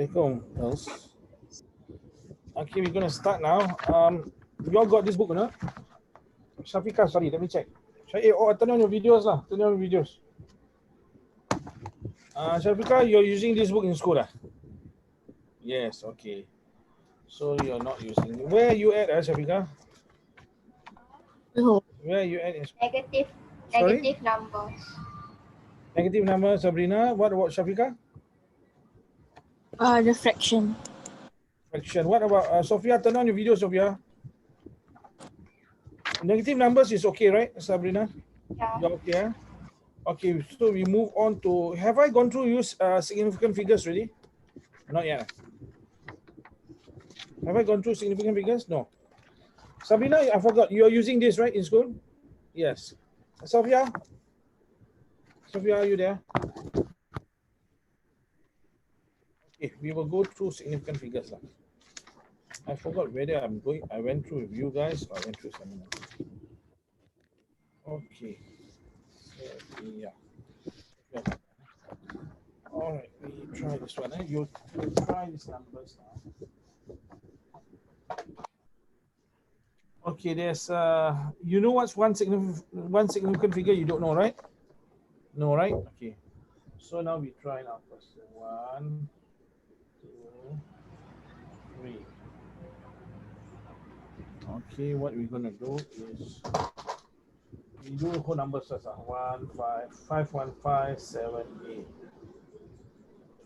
Assalamualaikum, girls. Okay, we're gonna start now. You all got this book or not? Shafika, sorry, let me check. Turn on your videos lah. Turn on your videos. Shafika, you're using this book in school lah? Yes, okay. So you're not using. Where are you at, Shafika? No. Where are you at in school? Negative numbers. Negative number, Sabrina. What about Shafika? The fraction. Fraction. What about Sophia? Turn on your video, Sophia. Negative numbers is okay, right, Sabrina? Yeah. You're okay, huh? Okay, so we move on to, have I gone through use significant figures already? Not yet. Have I gone through significant figures? No. Sabrina, I forgot. You are using this, right, in school? Yes. Sophia? Sophia, are you there? Okay, we will go through significant figures. I forgot whether I went through with you guys or I went through someone else. Okay. So, yeah. All right, we try this one. You try these numbers now. Okay, there's you know what's one significant figure? You don't know, right? No, right? Okay. So now we try now first. 1, 2, 3. Okay, what we're gonna do is we do the whole numbers first. 1, 5, 5, 1, 5, 7, 8.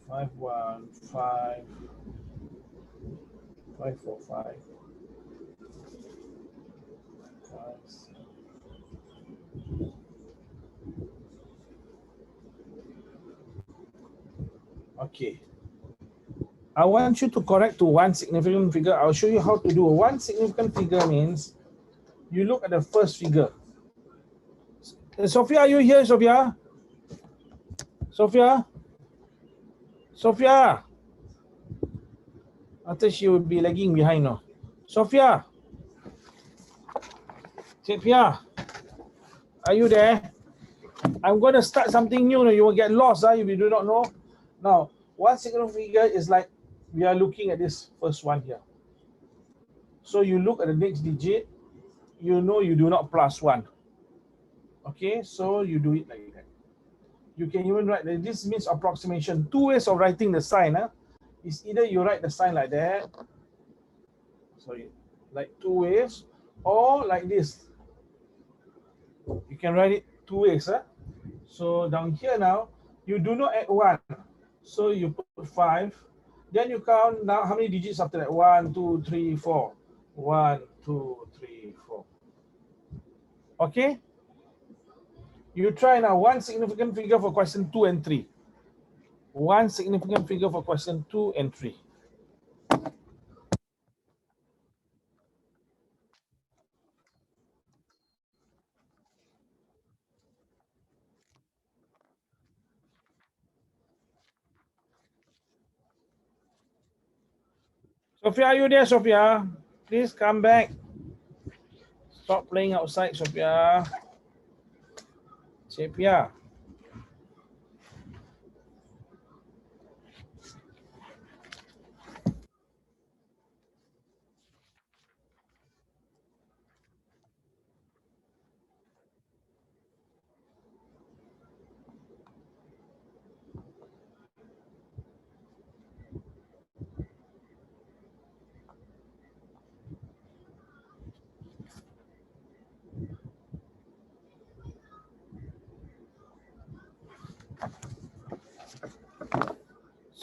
5, 1, 5, 5, 4, 5, 5, 7. Okay. I want you to correct to one significant figure. I'll show you how to do. One significant figure means you look at the first figure. Sophia, are you here, Sophia? Sophia? Sophia? I thought she would be lagging behind now. Sophia? Sophia? Are you there? I'm going to start something new. You will get lost if you do not know. Now, one significant figure is like we are looking at this first one here. So you look at the next digit, you know you do not plus 1. Okay, so you do it like that. You can even write, this means approximation. 2 ways of writing the sign. Is either you write the sign like that, sorry, like 2 ways, or like this. You can write it 2 ways. So down here now, you do not add 1. So you put 5. Then you count now how many digits after that? 1, 2, 3, 4. 1, 2, 3, 4. Okay? You try now one significant figure for question 2 and 3. One significant figure for question 2 and 3. Sophia, are you there, Sophia? Please come back. Stop playing outside, Sophia. Sophia.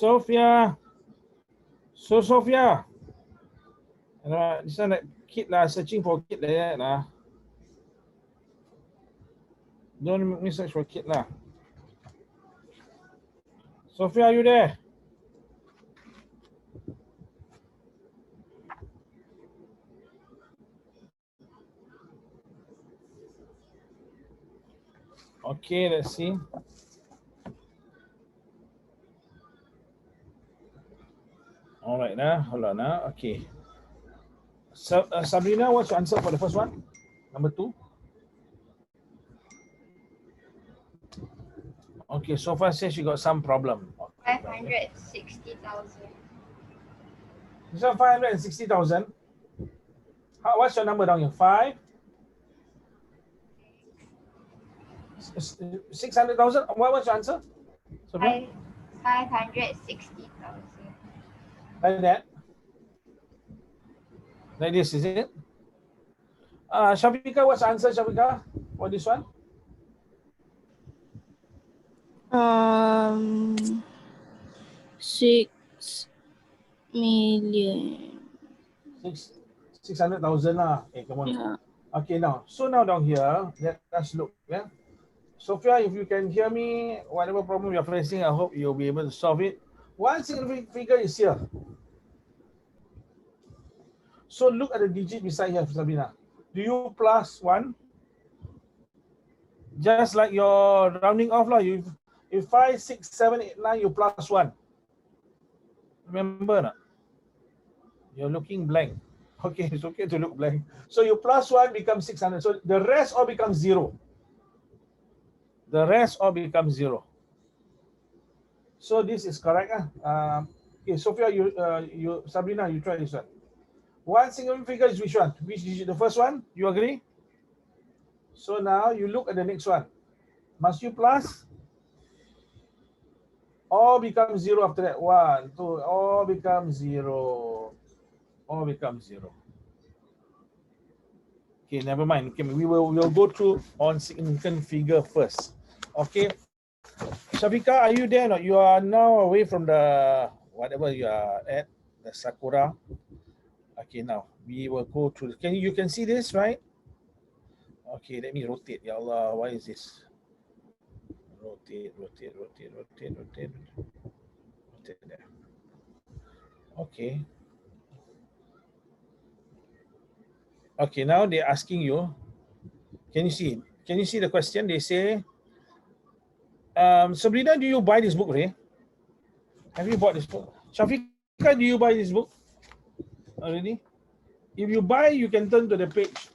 Sophia. So Sophia. This one like kid lah, searching for kid like that lah. Don't make me search for kid lah. Sophia, are you there? Okay, let's see. All right now, hold on now. Okay. So, Sabrina, what's your answer for the first one? Number 2. Okay, so far says she got some problem. 560,000. This one 560,000. What's your number down here? 600,000. What was your answer? Sophia? 560,000. Like that. Like this, is it? Shafika, what's the answer, Shafika, for this one? 6 million. 600,000 lah. Come on. Yeah. Okay, now. So now down here, let us look. Yeah. Sophia, if you can hear me, whatever problem you're facing, I hope you'll be able to solve it. One significant figure is here. So look at the digit beside here, Sabina. Do you plus 1? Just like your rounding off, if 5, 6, 7, 8, 9, you plus 1. Remember? You're looking blank. Okay, it's okay to look blank. So you plus 1 becomes 600. So the rest all becomes 0. The rest all becomes 0. So this is correct. Okay, Sophia, Sabrina, you try this one. One single figure is which one? Which digit? The first one? You agree? So now you look at the next one. Must you plus? All becomes 0 after that. 1, 2, all becomes 0. All becomes 0. Okay, never mind. Okay, we'll go through on significant figure first. Okay. Shafika, are you there? No, you are now away from the whatever you are at, the Sakura. Okay, now we will go through. You can see this, right? Okay, let me rotate. Ya Allah, why is this? Rotate there. Okay. Okay, now they're asking you. Can you see? Can you see the question? They say, Sabrina, do you buy this book, Ray? Have you bought this book? Shafika, do you buy this book already? If you buy, you can turn to the page.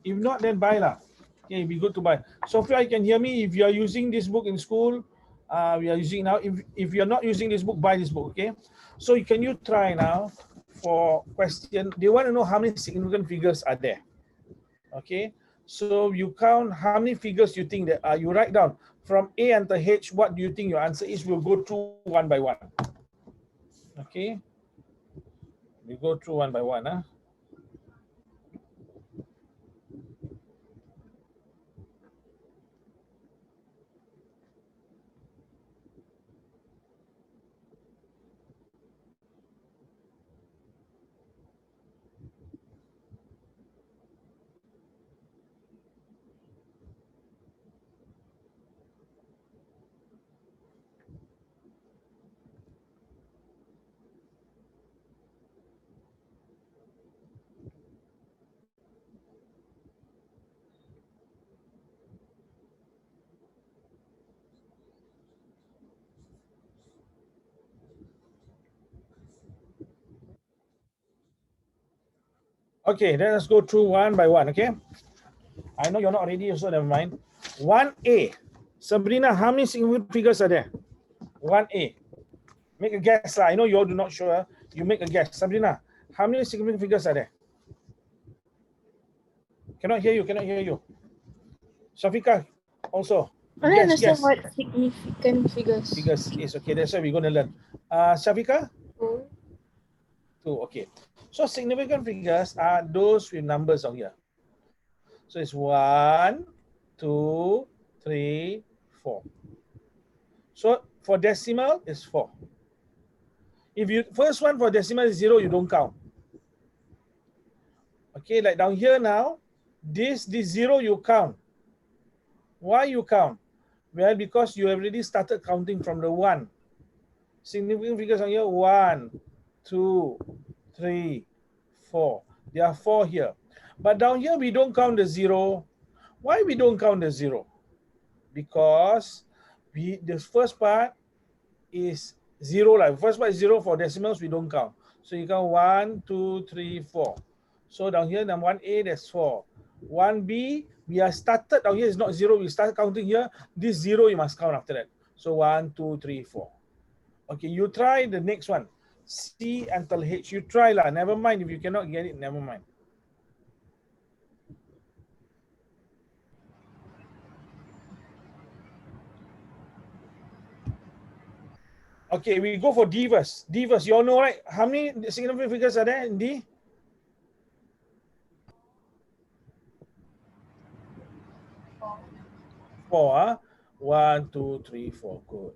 If not, then buy lah. Okay, it'd be good to buy. Sophia, you can hear me. If you are using this book in school, we are using now. If you're not using this book, buy this book, okay? So can you try now for question? They want to know how many significant figures are there. Okay, so you count how many figures you think that you write down from A until H. What do you think your answer is? We'll go through one by one. Okay, we go through one by one. Okay, let us go through one by one, okay? I know you're not ready, so never mind. 1A. Sabrina, how many significant figures are there? 1A. Make a guess. I know you all do not sure. You make a guess. Sabrina, how many significant figures are there? Cannot hear you. Shafika, also. I don't understand what significant figures. Figures is okay. That's why we're going to learn. Shafika? 2. 2, okay. So significant figures are those with numbers on here. So it's 1, 2, 3, 4. So for decimal, it's 4. If you first one for decimal is 0, you don't count. Okay, like down here now, this 0 you count. Why you count? Well, because you have already started counting from the 1. Significant figures on here, 1, 2, 3, 4. There are 4 here. But down here, we don't count the 0. Why we don't count the 0? Because the first part is 0. Like first part is 0 for decimals, we don't count. So you count 1, 2, 3, 4. So down here, number 1A, that's 4. 1B, we are started, down here is not 0. We start counting here. This 0, you must count after that. So 1, 2, 3, 4. Okay, you try the next one. C until H. You try lah. Never mind if you cannot get it. Never mind. Okay, we go for D first. D first. You all know, right? How many significant figures are there in D? 4. Huh? 1, 2, 3, 4. Good.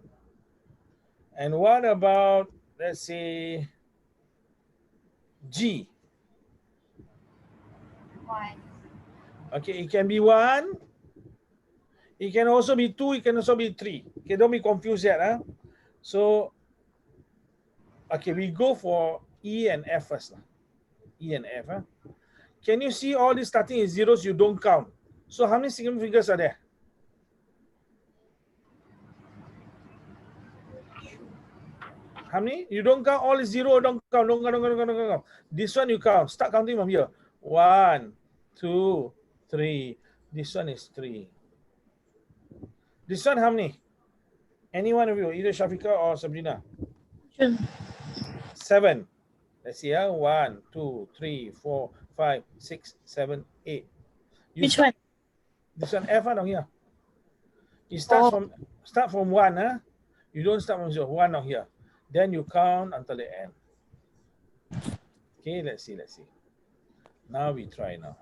And what about, let's say, G? 1. Okay, it can be 1. It can also be 2. It can also be 3. Okay, don't be confused yet. Huh? So, okay, we go for E and F first. E and F. Huh? Can you see all these starting with zeros you don't count? So how many significant figures are there? How many? You don't count all is zero, don't count, don't count. This one you count. Start counting from here. 1, 2, 3. This one is 3. This one how many? Any one of you, either Shafika or Sabrina. 7. Let's see. 1, 2, 3, 4, 5, 6, 7, 8. Which one? This one F down here. You start from 1. You don't start from 0. 1 down here. Then you count until the end. Okay, let's see. Now we try now.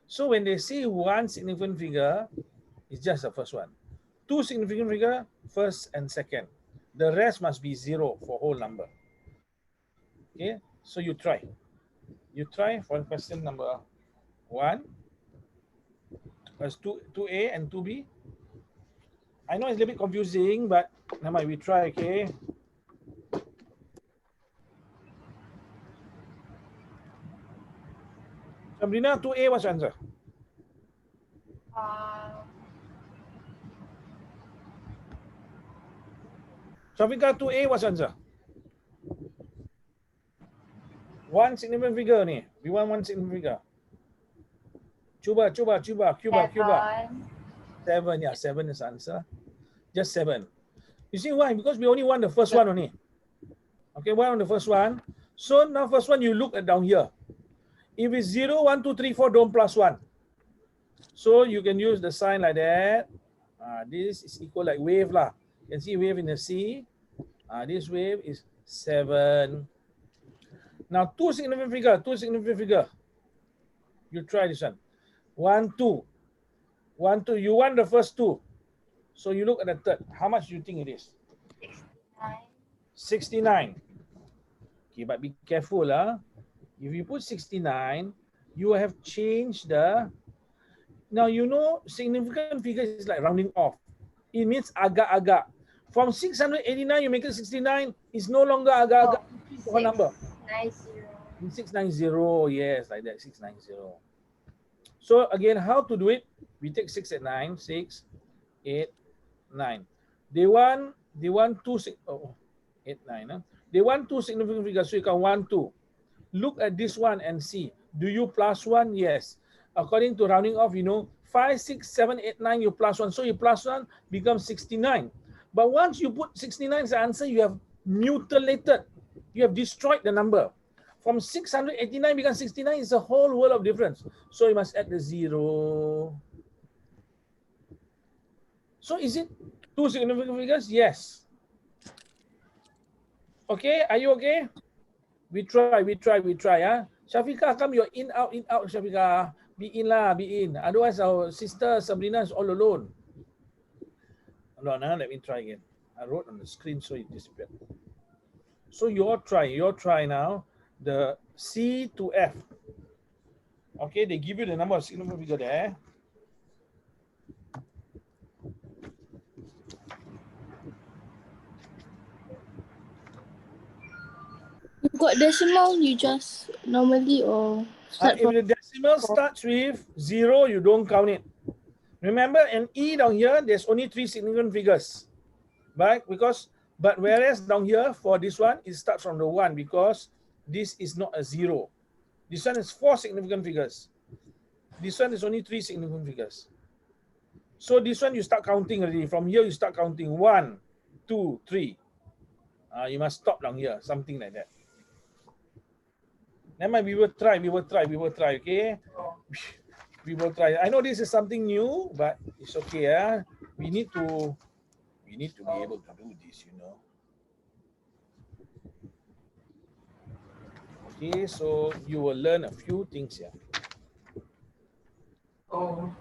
So when they say one significant figure, it's just the first one. 2 significant figure, first and second. The rest must be 0 for whole number. Okay, so you try. You try for question number 1. There's 2A and 2B. I know it's a little bit confusing, but never mind, we try, okay? Sabrina, 2A, what's your answer? Shafika, 2A, what's your answer? One significant figure ni. We want one significant figure. Cuba. 7, yeah, 7 is answer. Just 7. You see why? Because we only want the first one only. Okay, one on the first one. So now first one you look at down here. If it's 0, 1, 2, 3, 4, don't plus 1. So you can use the sign like that. This is equal like wave lah. You can see wave in the sea. This wave is 7. Now 2 significant figure. You try this one. 1, 2. 1, 2. You want the first 2. So you look at the third. How much do you think it is? 69. Okay, but be careful. If you put 69, you have changed the... Now, you know, significant figure is like rounding off. It means agak-agak. From 689, you make it 69. It's no longer agak-agak. What number? 690. Yes, like that. 690. So again, how to do it? We take 6 at 9. 6, 8, 9. They want 2, 8, 9. They want 2 significant figures. So you can 1, 2. Look at this one and see. Do you plus 1? Yes. According to rounding off, you know, 5, 6, 7, 8, 9, you plus 1. So you plus 1 becomes 69. But once you put 69 as the answer, you have mutilated. You have destroyed the number. From 689 becomes 69 is a whole world of difference. So you must add the 0. So is it 2 significant figures? Yes. Okay, are you okay? We try. Shafika, come, you're in, out, Shafika. Be in. Otherwise, our sister Sabrina is all alone. No, let me try again. I wrote on the screen, so it disappeared. So your try now. The C to F. Okay, they give you the number of significant figure there. You got decimal, you just normally or start If the decimal starts with 0, you don't count it. Remember, in E down here, there's only 3 significant figures, right? But whereas down here, for this one, it starts from the 1 because this is not a 0. This one is 4 significant figures. This one is only 3 significant figures. So this one, you start counting already. From here, you start counting 1, 2, 3. You must stop down here, something like that. Never mind, we will try, okay? We will try. I know this is something new, but it's okay. We need to be able to do this, you know. Okay, so you will learn a few things here. Oh.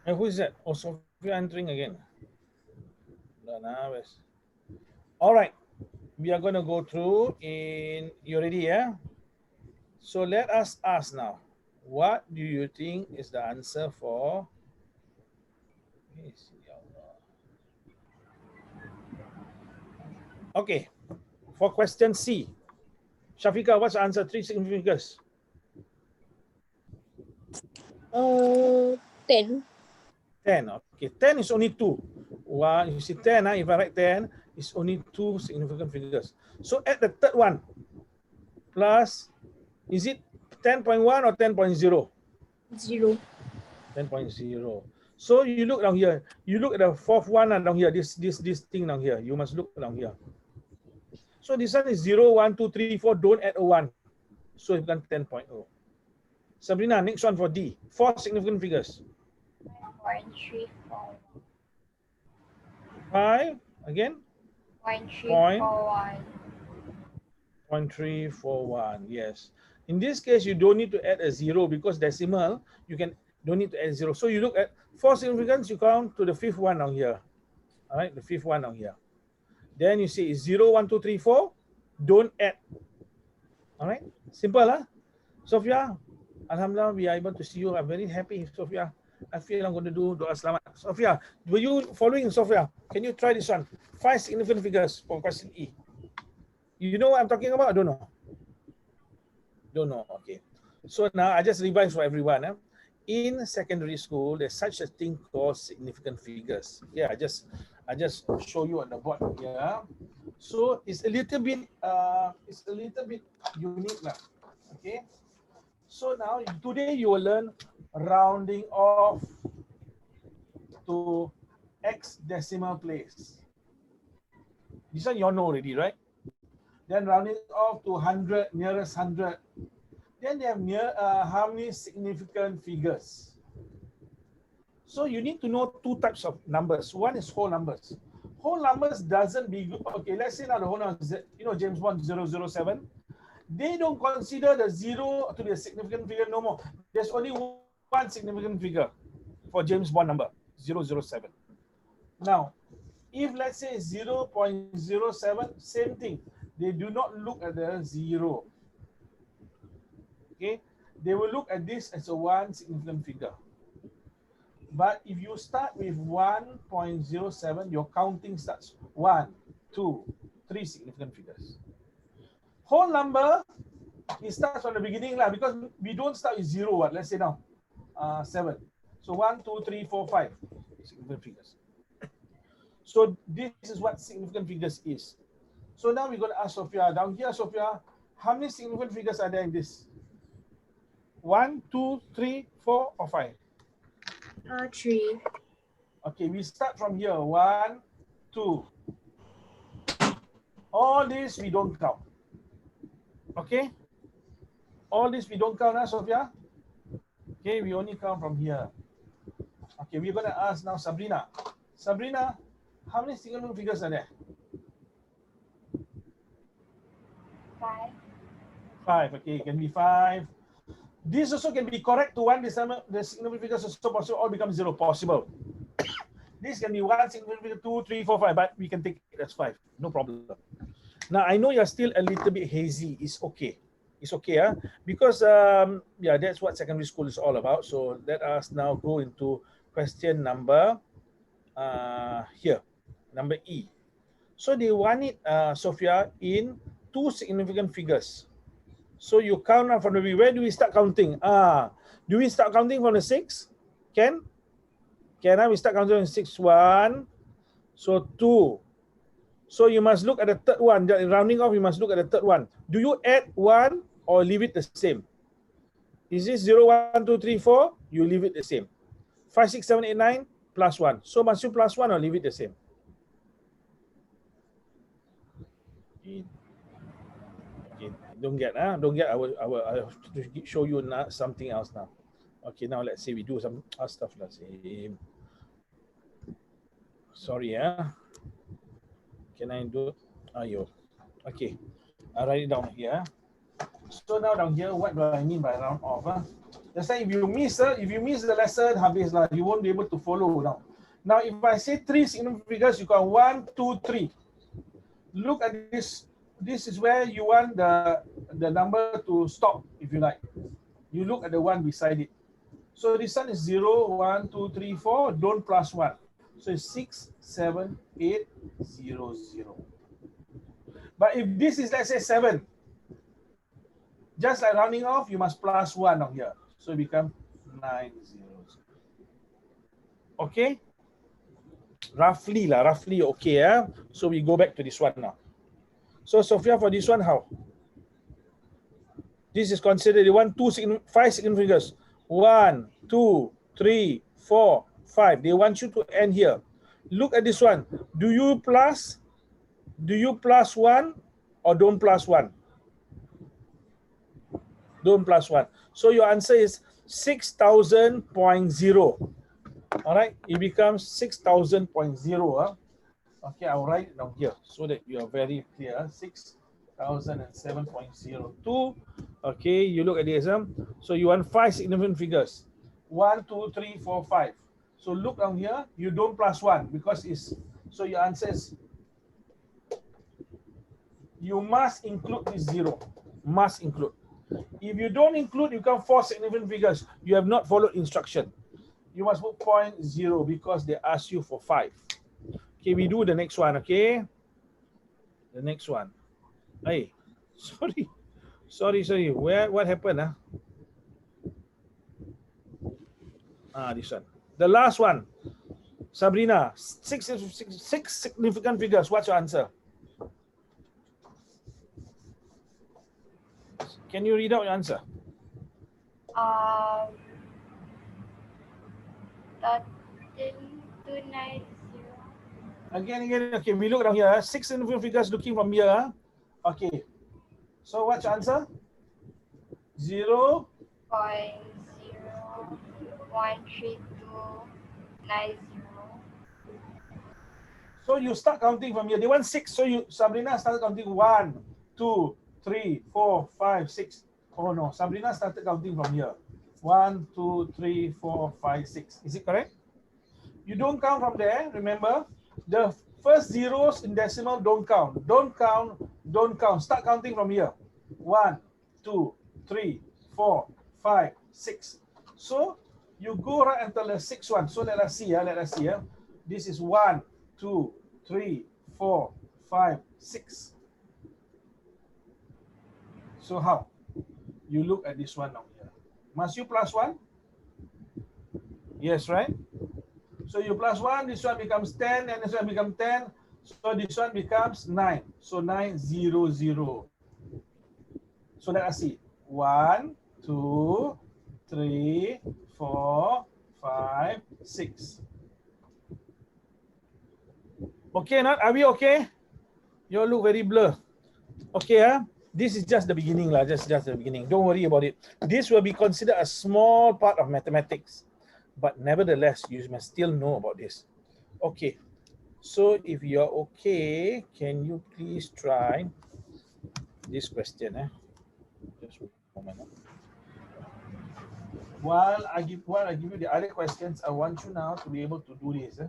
And who is that? Oh, Sophia entering again. All right, we are going to go through in, you ready, yeah? So let us ask now, what do you think is the answer for, okay, for question C. Shafika, what's the answer? 3 significant figures. 10. 10. Okay, 10 is only 2. Well, you see 10, if I write 10, it's only 2 significant figures. So add the third one plus, is it 10.1 or 10.0? 0. 10.0. So you look down here. You look at the fourth one down here. This thing down here. You must look down here. So this one is 0, 1, 2, 3, 4. Don't add a 1. So it becomes 10.0. Sabrina, next one for D. 4 significant figures. 0.341. 5 again. 0.341. 0.341. Yes. In this case, you don't need to add a 0 because decimal, you don't need to add 0. So you look at 4 significance, you count to the fifth one down here. All right, the fifth one down here. Then you see 0, 1, 2, 3, 4. Don't add. All right, simple, huh? Sophia, Alhamdulillah, we are able to see you. I'm very happy, Sophia. I feel I'm going to do doa selamat. Sophia, were you following, Sophia? Can you try this one? 5 significant figures for question E. You know what I'm talking about? I don't know. Don't know. Okay. So now I just revise for everyone. In secondary school, there's such a thing called significant figures. Yeah, I just show you on the board here. So it's a little bit unique now. Okay. So now today you will learn rounding off to x decimal place. This one you all know already, right? Then rounding off to 100, nearest 100. Then they have how many significant figures. So you need to know 2 types of numbers. One is whole numbers. Whole numbers doesn't be good. Okay, let's say now the whole number, you know, James Bond 007. They don't consider the 0 to be a significant figure no more. There's only one significant figure for James Bond number 007. Now, if let's say 0.07, same thing. They do not look at the 0. Okay, they will look at this as a 1 significant figure. But if you start with 1.07, your counting starts 1, 2, 3 significant figures. Whole number, it starts from the beginning lah, because we don't start with 0. What? Let's say now 7. So 1, 2, 3, 4, 5 significant figures. So this is what significant figures is. So now we're going to ask Sophia. Down here, Sophia, how many significant figures are there in this? 1, 2, 3, 4, or 5? 3. Okay, we start from here. 1, 2. All this we don't count. Okay? All this we don't count, Sophia? Okay, we only count from here. Okay, we're going to ask now Sabrina. Sabrina, how many significant figures are there? 5. 5. Okay, it can be 5. This also can be correct to 1 decimal. The significant figures also possible, all become 0 possible. This can be 1 significant figure, 2, 3, 4, 5, but we can take it as 5. No problem. Now, I know you're still a little bit hazy. It's okay. It's okay, because yeah, that's what secondary school is all about. So let us now go into question number here, number E. So they want it, Sophia, in two significant figures. So you count out from the where do we start counting? Do we start counting from the 6? Can we start counting from 6? 1, so 2. So you must look at the third one. Rounding off, you must look at the third one. Do you add 1 or leave it the same? Is this 0, 1, 2, 3, 4? You leave it the same. 5, 6, 7, 8, 9 plus 1. So must you plus 1 or leave it the same? Okay, don't get. I will show you something else now. Okay, now let's say we do some stuff. Let's say, sorry, can I do? Ayo. Okay, I write it down here. So now down here, what do I mean by round off? Let's say if you miss the lesson, habis lah, you won't be able to follow now. Now, if I say 3 significant figures, you got 1, 2, 3. Look at this. This is where you want the number to stop, if you like. You look at the one beside it. So this one is 0, 1, 2, 3, 4. Don't plus 1. So it's 6, 7, 8, 0, 0. But if this is, let's say, 7, just like rounding off, you must plus 1 on here. So it becomes 9, 0, 0. Okay? Roughly, okay. So we go back to this one now. So Sophia, for this one, how? This is considered 5 significant figures. 1, 2, 3, 4, 5. They want you to end here. Look at this one. Do you plus 1 or don't plus 1? Don't plus 1. So your answer is 6,000.0. All right, it becomes 6,000.0. Okay, I'll write it down here so that you are very clear. 6,007.02. Okay, you look at this. So you want 5 significant figures. 1, 2, 3, 4, 5. So look down here. You don't plus 1 because it's, so your answer is, you must include this 0. Must include. If you don't include, you come 4 significant figures. You have not followed instruction. You must put 0.0 because they ask you for 5. Okay, we do the next one, okay? The next one. Hey, sorry. What happened? This one. The last one. Sabrina, 6 significant figures. What's your answer? Can you read out your answer? 13290. Again. Okay, we look down here. 6 significant figures looking from here. Okay. So what's your answer? 0. 0.013290. So you start counting from here. They want 6. So Sabrina started counting 1, 2, 3, 4, 5, 6. Oh no, Sabrina started counting from here. 1, 2, 3, 4, 5, 6. Is it correct? You don't count from there, remember? The first zeros in decimal don't count. Don't count. Start counting from here. 1, 2, 3, 4, 5, 6. So you go right until the 6th one. So let us see. This is 1, 2, 3, 4, 5, 6. So how? You look at this one now here. Must you plus 1? Yes, right? So you plus 1, this one becomes 10, and this one becomes 10. So this one becomes 9. So 9, 0, 0. So let us see. 1, 2, 3, 4, 5, 6. Okay, not? Are we okay? You all look very blur. Okay, this is just the beginning, just the beginning. Don't worry about it. This will be considered a small part of mathematics. But nevertheless, you must still know about this. Okay. So if you're okay, can you please try this question? Just a moment. While I give you the other questions, I want you now to be able to do this.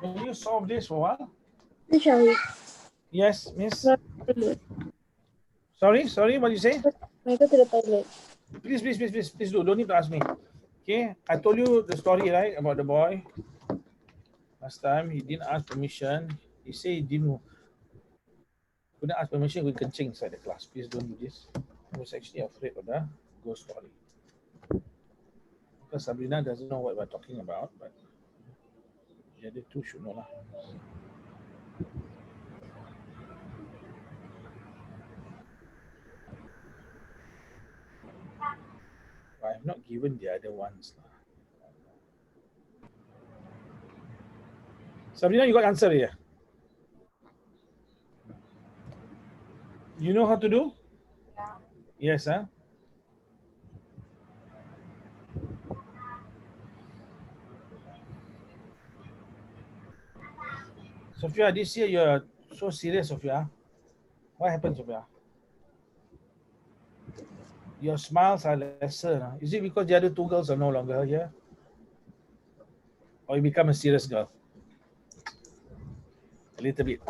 Can you solve this for a while? Shaheed. Yes, miss. Toilet. Sorry, what did you say? May go to the toilet. Please do. Don't need to ask me. Okay, I told you the story, right, about the boy. Last time he didn't ask permission. He said he couldn't ask permission. We kencing inside the class. Please don't do this. I was actually afraid of the ghost story because Sabrina doesn't know what we're talking about, but the other two should know lah. I have not given the other ones. Sabrina, you got answer here. You know how to do? Yeah. Yes, huh? Sophia, this year you're so serious, Sophia. What happened, Sophia? Your smiles are lesser. Huh? Is it because the other two girls are no longer here? Or you become a serious girl? A little bit.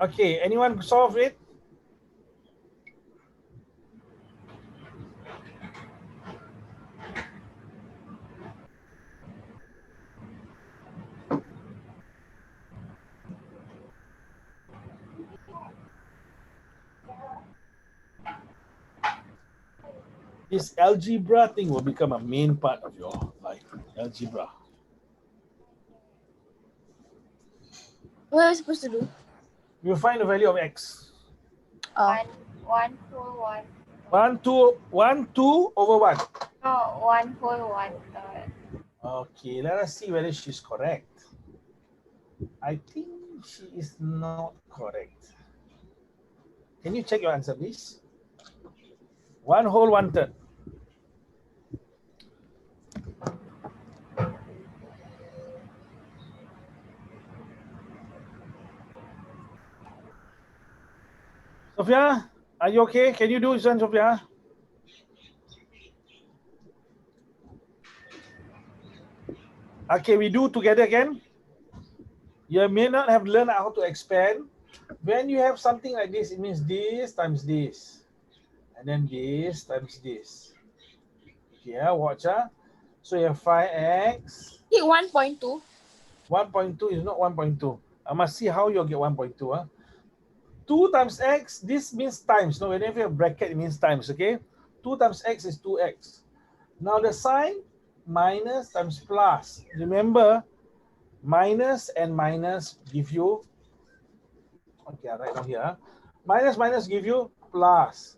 Okay, anyone solve it? This algebra thing will become a main part of your life. Algebra. What are we supposed to do? You find the value of x. One full one. 1, 2 over 1. No, one full one third. Okay, let us see whether she's correct. I think she is not correct. Can you check your answer, please? 1 whole 1/3. Sophia, are you okay? Can you do this one, Sophia? Okay, we do together again. You may not have learned how to expand. When you have something like this, it means this times this. And then this times this. Yeah, watch. So you have 5x. 1.2. 1.2 is not 1.2. I must see how you'll get 1.2. 2 times x, this means times. No, whenever you have bracket, it means times, okay? 2 times x is 2x. Now the sign, minus times plus. Remember, minus and minus give you, okay, I write down here. Minus give you plus.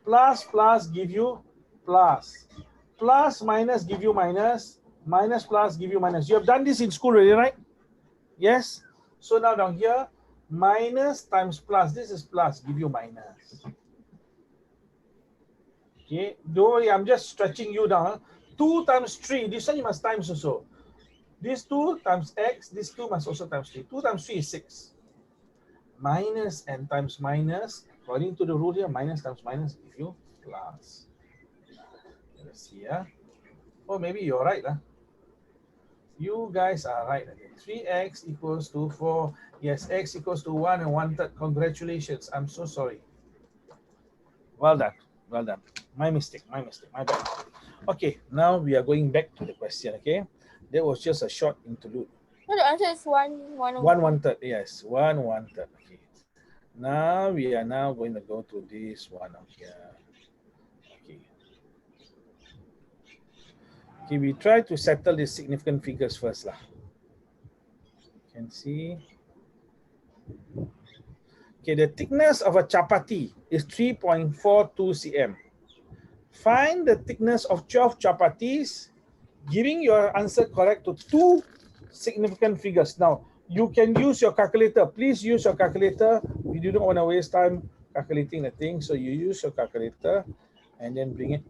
Plus give you plus. Plus minus give you minus. Minus plus give you minus. You have done this in school already, right? Yes? So now down here, minus times plus. This is plus, give you minus. Okay, don't worry, I'm just stretching you down. 2 times 3, this one you must times also. This 2 times x, this 2 must also times 3. 2 times 3 is 6. Minus and times minus, according to the rule here, minus times minus give you plus. Let's see. Oh, maybe you're right. You guys are right. 3x equals to 4. Yes, x equals to 1 and 1/3. Congratulations. I'm so sorry. Well done. Well done. My mistake. My bad. Okay, now we are going back to the question, okay? That was just a short interlude. No, the answer is 1/1/3. Yes, 1/1/3. Okay. Now we are now going to go to this one up here. Okay. Okay, we try to settle the significant figures first lah. You can see. Okay, the thickness of a chapati is 3.42 cm. Find the thickness of 12 chapatis, giving your answer correct to 2 significant figures. Now, you can use your calculator. Please use your calculator. We do not want to waste time calculating the thing. So you use your calculator and then bring it.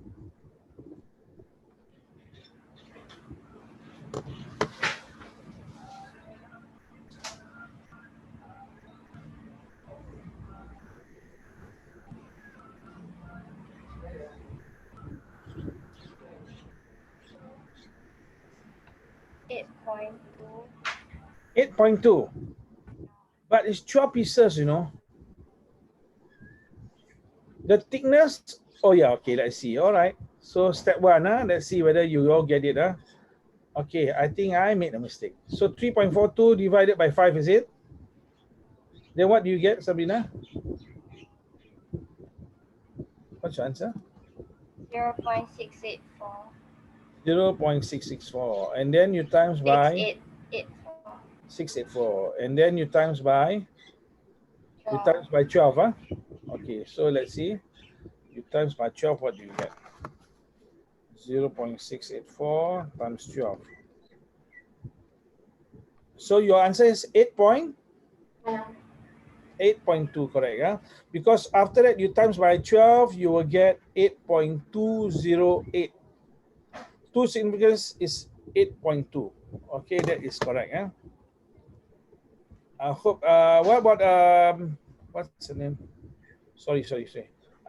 8.2. 8.2. But it's 12 pieces, you know. The thickness, oh yeah, okay, let's see. All right. So step one, let's see whether you all get it. Okay, I think I made a mistake. So 3.42 divided by 5, is it? Then what do you get, Sabrina? What's your answer? 0.684. 0.664. And then you times by 684. 684. And then you times by 12. 12. Okay, so let's see. You times by 12, what do you get? 0.684 times 12. So your answer is 8.2, correct? Because after that, you times by 12, you will get 8.208. Two significance is 8.2. Okay, that is correct. I hope. What about what's the name? Sorry.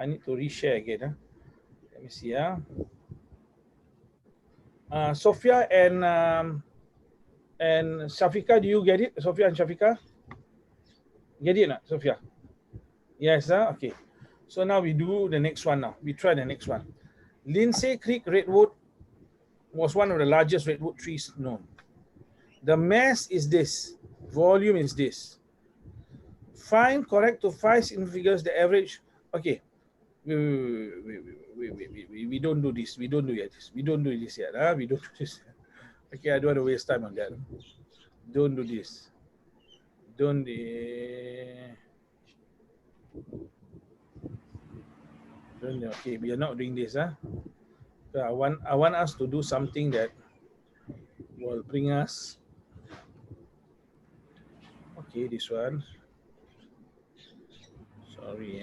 I need to reshare again. Let me see. Sophia and Shafika, do you get it? Sophia and Shafika, get it, not Sophia? Yes. Okay. So now we do the next one. Now we try the next one. Lindsay Creek redwood was one of the largest redwood trees known. The mass is this. Volume is this. Find correct to 5 significant figures the average. Okay. We don't do this. We don't do this. We don't do this yet. We don't do this. Okay, I don't want to waste time on that. Don't do this. Don't. Okay, we are not doing this. I want us to do something that will bring us. Okay, this one. Sorry.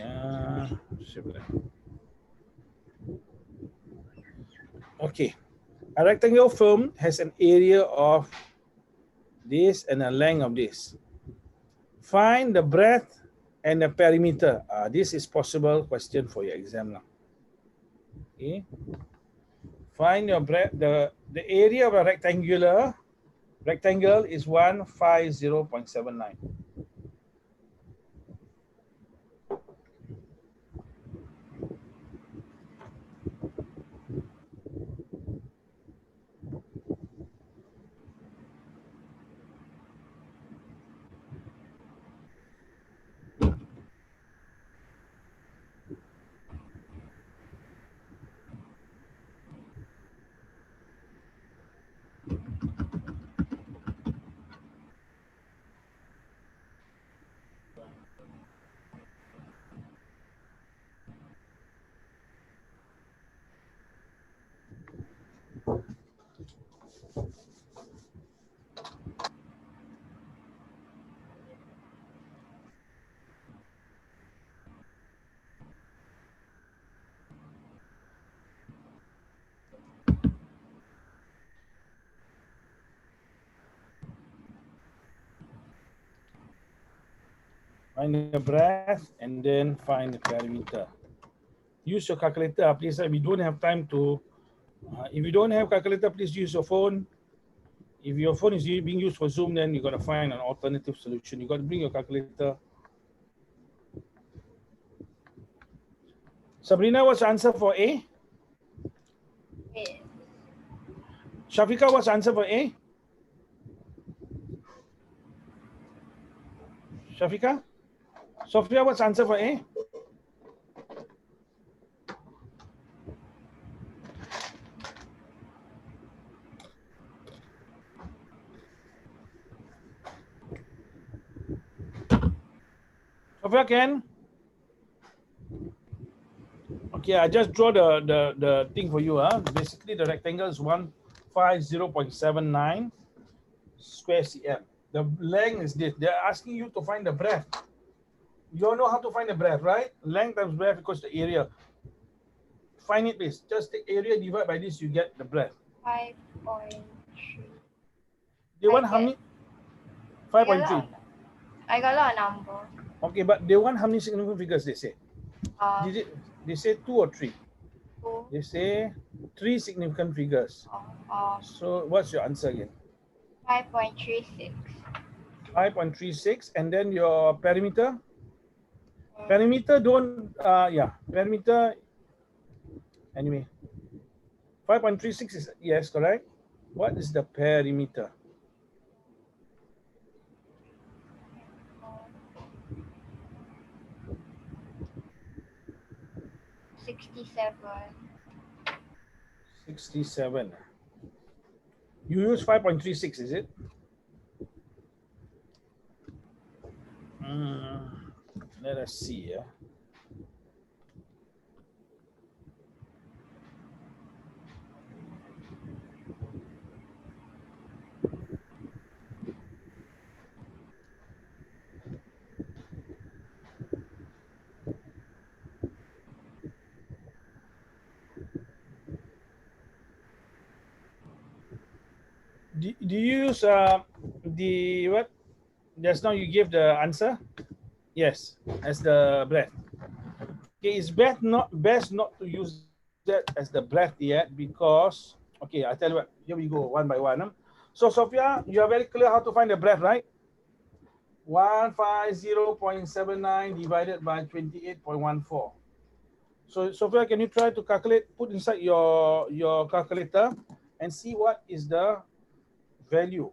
Okay. A rectangular film has an area of this and a length of this. Find the breadth and the perimeter. This is possible question for your exam now. Okay. Find your breadth. The area of a rectangle is 150.79. Find the breadth and then find the perimeter. Use your calculator, please. We don't have time to. If you don't have calculator, please use your phone. If your phone is being used for Zoom, then you got to find an alternative solution. You got to bring your calculator. Sabrina, what's the answer for A? Shafika, what's the answer for A? Shafika? Sophia, what's the answer for A? Sophia, can? Okay, I just draw the thing for you. Basically, the rectangle is 150.79 square cm. The length is this. They're asking you to find the breadth. You all know how to find the breadth, right? Length times breadth equals the area. Find it, please. Just take area, divide by this, you get the breadth. 5.3. They want how many? 5.3. I got a lot of numbers. Okay, but they want how many significant figures, they say? They say 2 or 3? 2. They say 3 significant figures. So what's your answer again? 5.36. 5.36, and then your perimeter. Perimeter don't, yeah, perimeter, anyway. 5.36 is, yes, correct. What is the perimeter? 67. 67. You use 5.36, is it? Let us see. Yeah. Do you use the what? Just now you gave the answer. Yes, as the breath. Okay, it's best not to use that as the breath yet because, okay, I tell you what, here we go one by one. So Sophia, you are very clear how to find the breath, right? 150.79 divided by 28.14. So Sophia, can you try to calculate, put inside your calculator and see what is the value.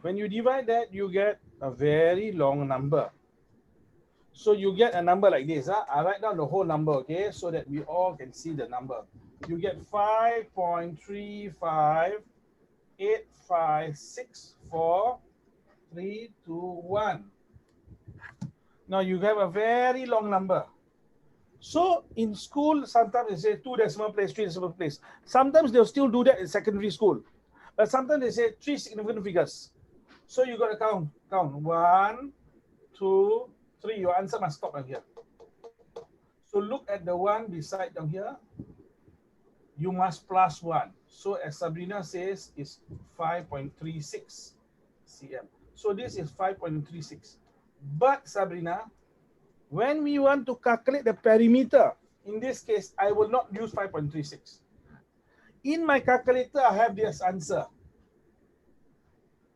When you divide that, you get a very long number. So you get a number like this. I write down the whole number, okay, so that we all can see the number. You get 5.358564.321. Now you have a very long number. So in school, sometimes they say 2 decimal place, 3 decimal place. Sometimes they'll still do that in secondary school. But sometimes they say 3 significant figures. So you got to count. 1, 2, 3. Your answer must stop down here. So look at the one beside down here. You must plus 1. So as Sabrina says, it's 5.36 cm. So this is 5.36. But Sabrina, when we want to calculate the perimeter, in this case, I will not use 5.36. In my calculator, I have this answer,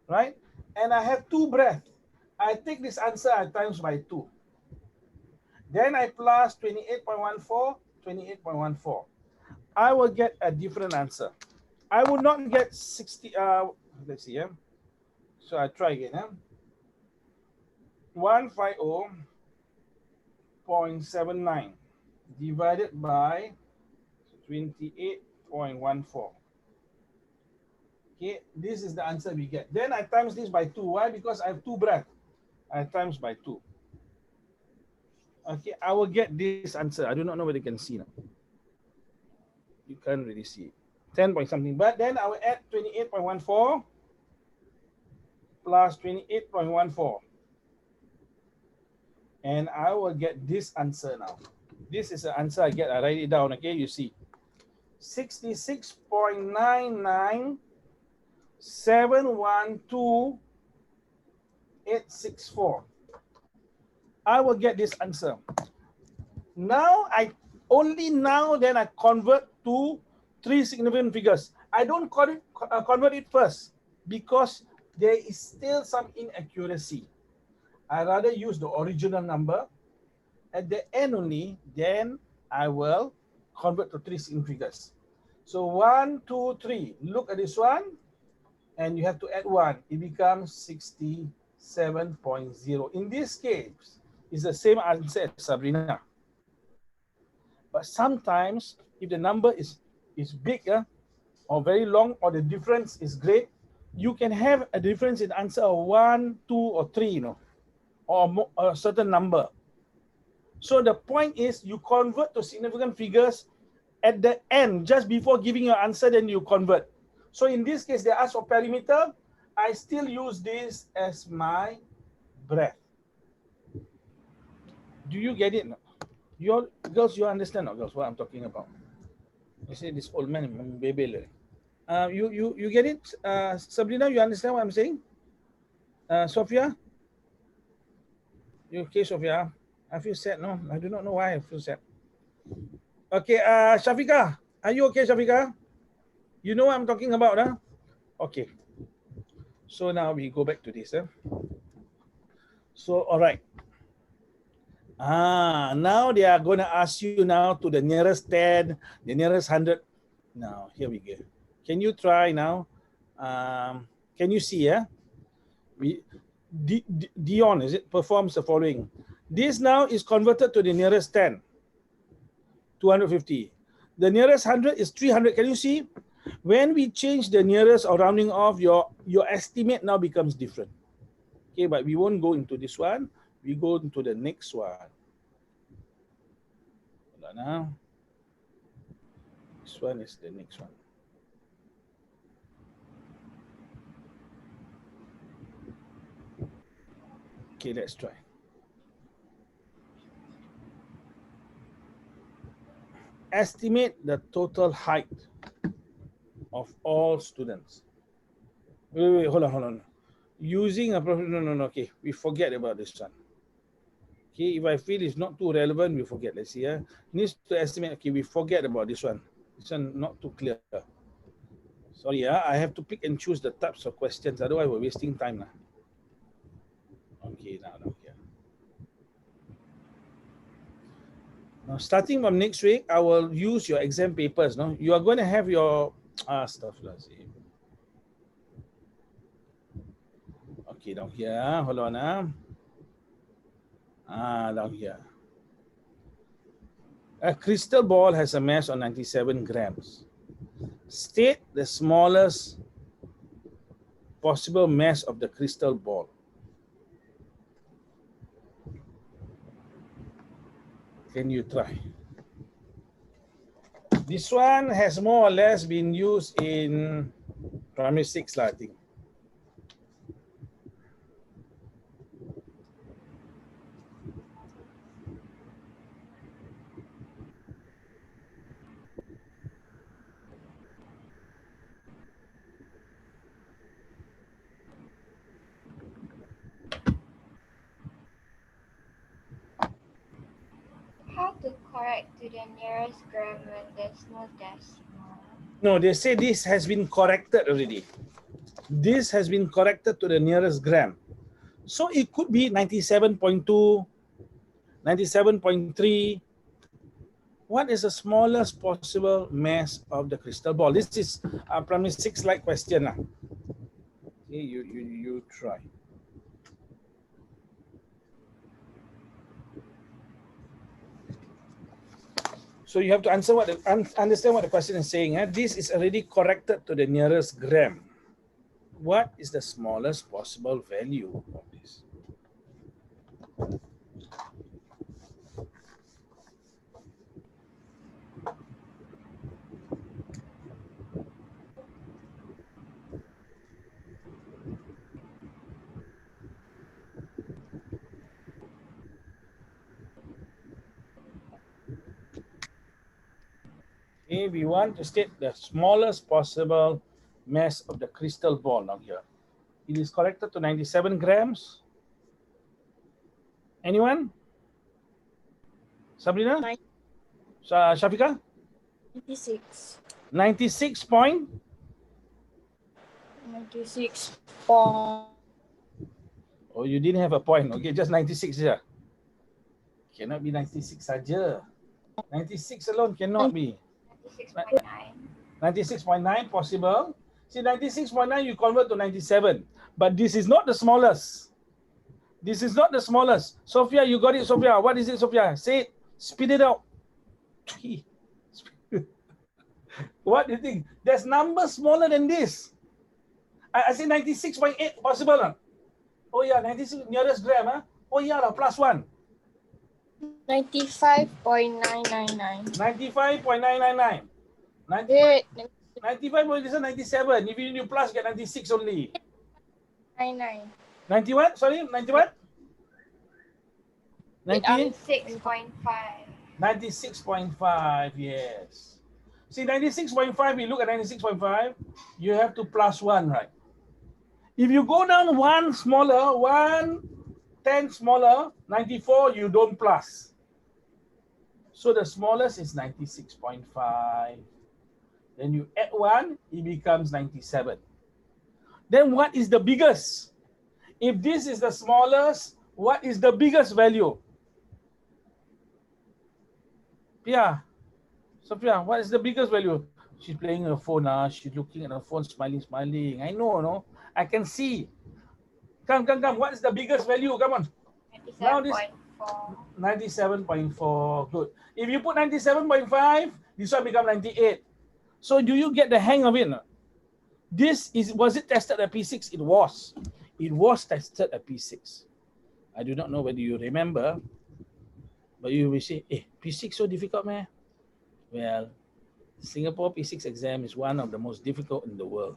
right? And I have 2 breaths. I take this answer, I times by 2. Then I plus 28.14, 28.14. I will get a different answer. I will not get 60, let's see, so I try again. 150.79 divided by 28.14. Okay, this is the answer we get. Then I times this by 2. Why? Because I have 2 breaths. I times by 2. Okay, I will get this answer. I do not know whether you can see now. You can't really see it. 10 point something. But then I will add 28.14 plus 28.14. And I will get this answer now. This is the answer I get. I write it down, okay? You see. 66.99712.864. I will get this answer. Now then I convert to 3 significant figures. I don't convert it first because there is still some inaccuracy. I rather use the original number. At the end only, then I will convert to 3 significant figures. So 1, 2, 3. Look at this one, and you have to add 1. It becomes 67.0. In this case, it's the same answer as Sabrina. But sometimes, if the number is big or very long, or the difference is great, you can have a difference in answer of 1, 2, or 3, or a certain number. So the point is, you convert to significant figures at the end, just before giving your answer, then you convert. So in this case, they ask for perimeter. I still use this as my breath. Do you get it? You girls, you understand, girls, what I'm talking about? You see this old man, baby. You get it, Sabrina? You understand what I'm saying? Sophia, you okay, Sophia? I feel sad. No, I do not know why I feel sad. Okay, Shafika, are you okay, Shafika? You know what I'm talking about, huh? Okay. So now we go back to this. So, all right. Now they are going to ask you now to the nearest 10, the nearest 100. Now, here we go. Can you try now? Can you see, Dion, is it, performs the following. This now is converted to the nearest 10, 250. The nearest 100 is 300. Can you see? When we change the nearest or rounding off, your estimate now becomes different. Okay, but we won't go into this one. We go into the next one. Hold on now. This one is the next one. Okay, let's try. Estimate the total height of all students. Wait, hold on. Using a no, okay, we forget about this one. Okay, if I feel it's not too relevant, we forget. Let's see, needs to estimate. Okay, we forget about this one. This one not too clear. Sorry, I have to pick and choose the types of questions. Otherwise, we're wasting time. Okay, now here. Now, starting from next week, I will use your exam papers. No, you are going to have your stuff. Let's see. Okay, down here. Hold on. Down here. A crystal ball has a mass of 97 grams. State the smallest possible mass of the crystal ball. Can you try? This one has more or less been used in primary 6, I think. How to correct to the nearest gram when there's no decimal? No, they say this has been corrected already. This has been corrected to the nearest gram. So it could be 97.2, 97.3. What is the smallest possible mass of the crystal ball? This is a primary 6 like question. Okay, you try. So you have to answer understand what the question is saying. This is already corrected to the nearest gram. What is the smallest possible value of this? Okay, we want to state the smallest possible mass of the crystal ball now here. It is corrected to 97 grams. Anyone? Sabrina? Shafika? 96. 96 point? 96 point. Oh, you didn't have a point. Okay, just 96 here. Cannot be 96 saja. 96 alone cannot be. 96.9. 96.9 possible. See, 96.9 you convert to 97. But this is not the smallest. This is not the smallest. Sophia, you got it, Sophia. What is it, Sophia? Say it. Speed it out. What do you think? There's numbers smaller than this. I say 96.8 possible. Oh yeah, 96 nearest gram. Oh yeah, plus 1. 95.999. 95.999. 95 point 97. If you plus, get 96 only. 99. 90 what? Sorry, 90 what? 96.5. 96.5, yes. See, 96.5, we look at 96.5, you have to plus 1, right? If you go down 1 smaller, 1/10 smaller, 94, you don't plus. So the smallest is 96.5. Then you add 1, it becomes 97. then what is the biggest? If this is the smallest, what is the biggest value? Pia, Sophia, what is the biggest value? She's playing her phone. She's looking at her phone, smiling. I know, no? I can see. Come. What is the biggest value? Come on. Now this 97.4. 97.4. Good. If you put 97.5, this one become 98. So do you get the hang of it? Was it tested at P6? It was. It was tested at P6. I do not know whether you remember, but you will say, P6 so difficult, man. Well, Singapore P6 exam is one of the most difficult in the world.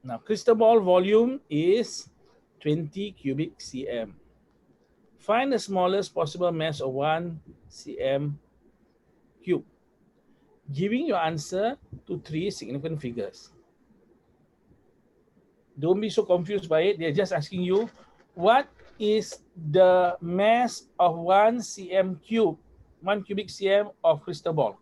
Now, crystal ball volume is 20 cubic cm. Find the smallest possible mass of 1 cm cube, giving your answer to 3 significant figures. Don't be so confused by it. They're just asking you, what is the mass of 1 cm cube, 1 cubic cm of crystal ball?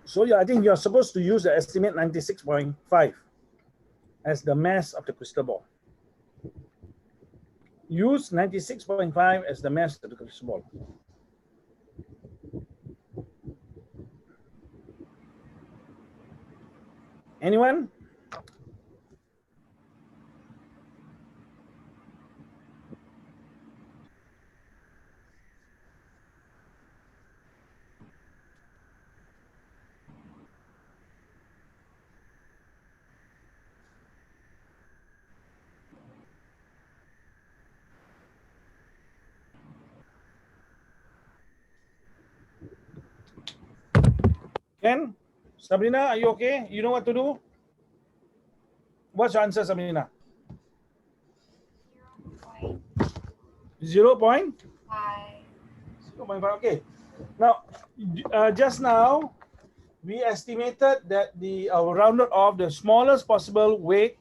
So yeah, I think you're supposed to use the estimate 96.5 as the mass of the crystal ball. Use 96.5 as the mass of the crystal ball. Anyone? Ken? Sabrina, are you okay? You know what to do? What's your answer, Sabrina? 0.5. 0.5, okay. Now, just now, we estimated that the rounded off the smallest possible weight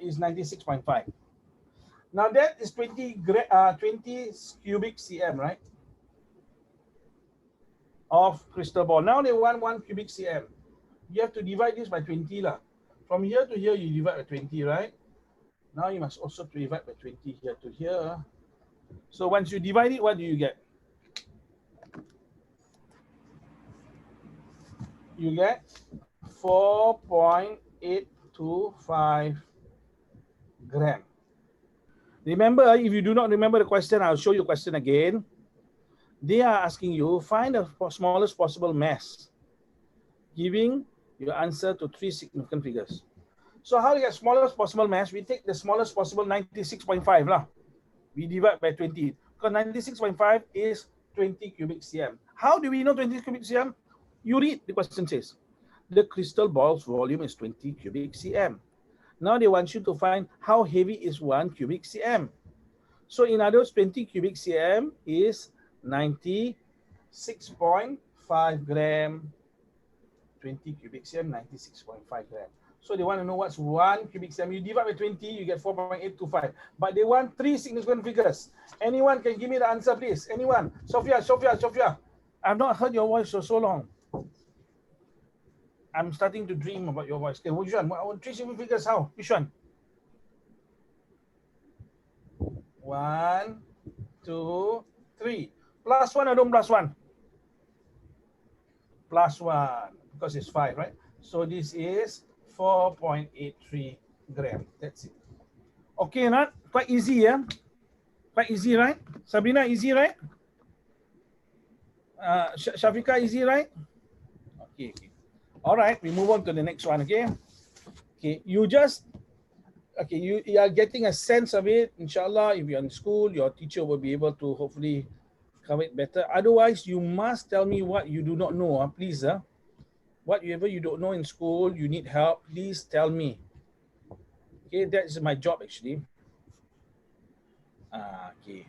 is 96.5. Now that is 20 cubic cm, right? Of crystal ball. Now they want 1 cubic cm. You have to divide this by 20 lah. From here to here, you divide by 20, right? Now you must also divide by 20 here to here. So once you divide it, what do you get? You get 4.825 gram. Remember, if you do not remember the question, I'll show you the question again. They are asking you, find the smallest possible mass, giving your answer to 3 significant figures. So how do you get smallest possible mass? We take the smallest possible 96.5 lah. We divide by 20. Because 96.5 is 20 cubic cm. How do we know 20 cubic cm? You read the question says, the crystal ball's volume is 20 cubic cm. Now they want you to find how heavy is 1 cubic cm. So in other words, 20 cubic cm is 96.5 gram. 20 cubic cm, 96.5 gram. So they want to know what's 1 cubic cm. You divide by 20, you get 4.825. But they want 3 significant figures. Anyone can give me the answer, please? Anyone? Sophia. I've not heard your voice for so long. I'm starting to dream about your voice. Okay, which one? 3 significant figures, how? Which one? 1, 2, 3. Plus 1 or don't plus 1? Plus 1, because it's 5, right? So this is 4.83 gram. That's it. Okay, not quite easy, yeah? Quite easy, right? Sabrina, easy, right? Shafika, easy, right? Okay. All right, we move on to the next one, okay? Okay, you just okay, you are getting a sense of it. Inshallah, if you're in school, your teacher will be able to hopefully cover it better. Otherwise, you must tell me what you do not know, please. Whatever you don't know in school, you need help, please tell me. Okay, that's my job actually. Okay,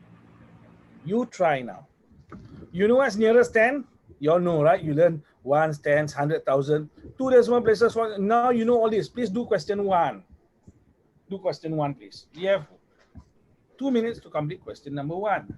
you try now. You know what's nearest 10? You all know, right? You learn ones, tens, 100,000, two decimal places. Now you know all this. Please do question one. Do question one, please. You have 2 minutes to complete question number one.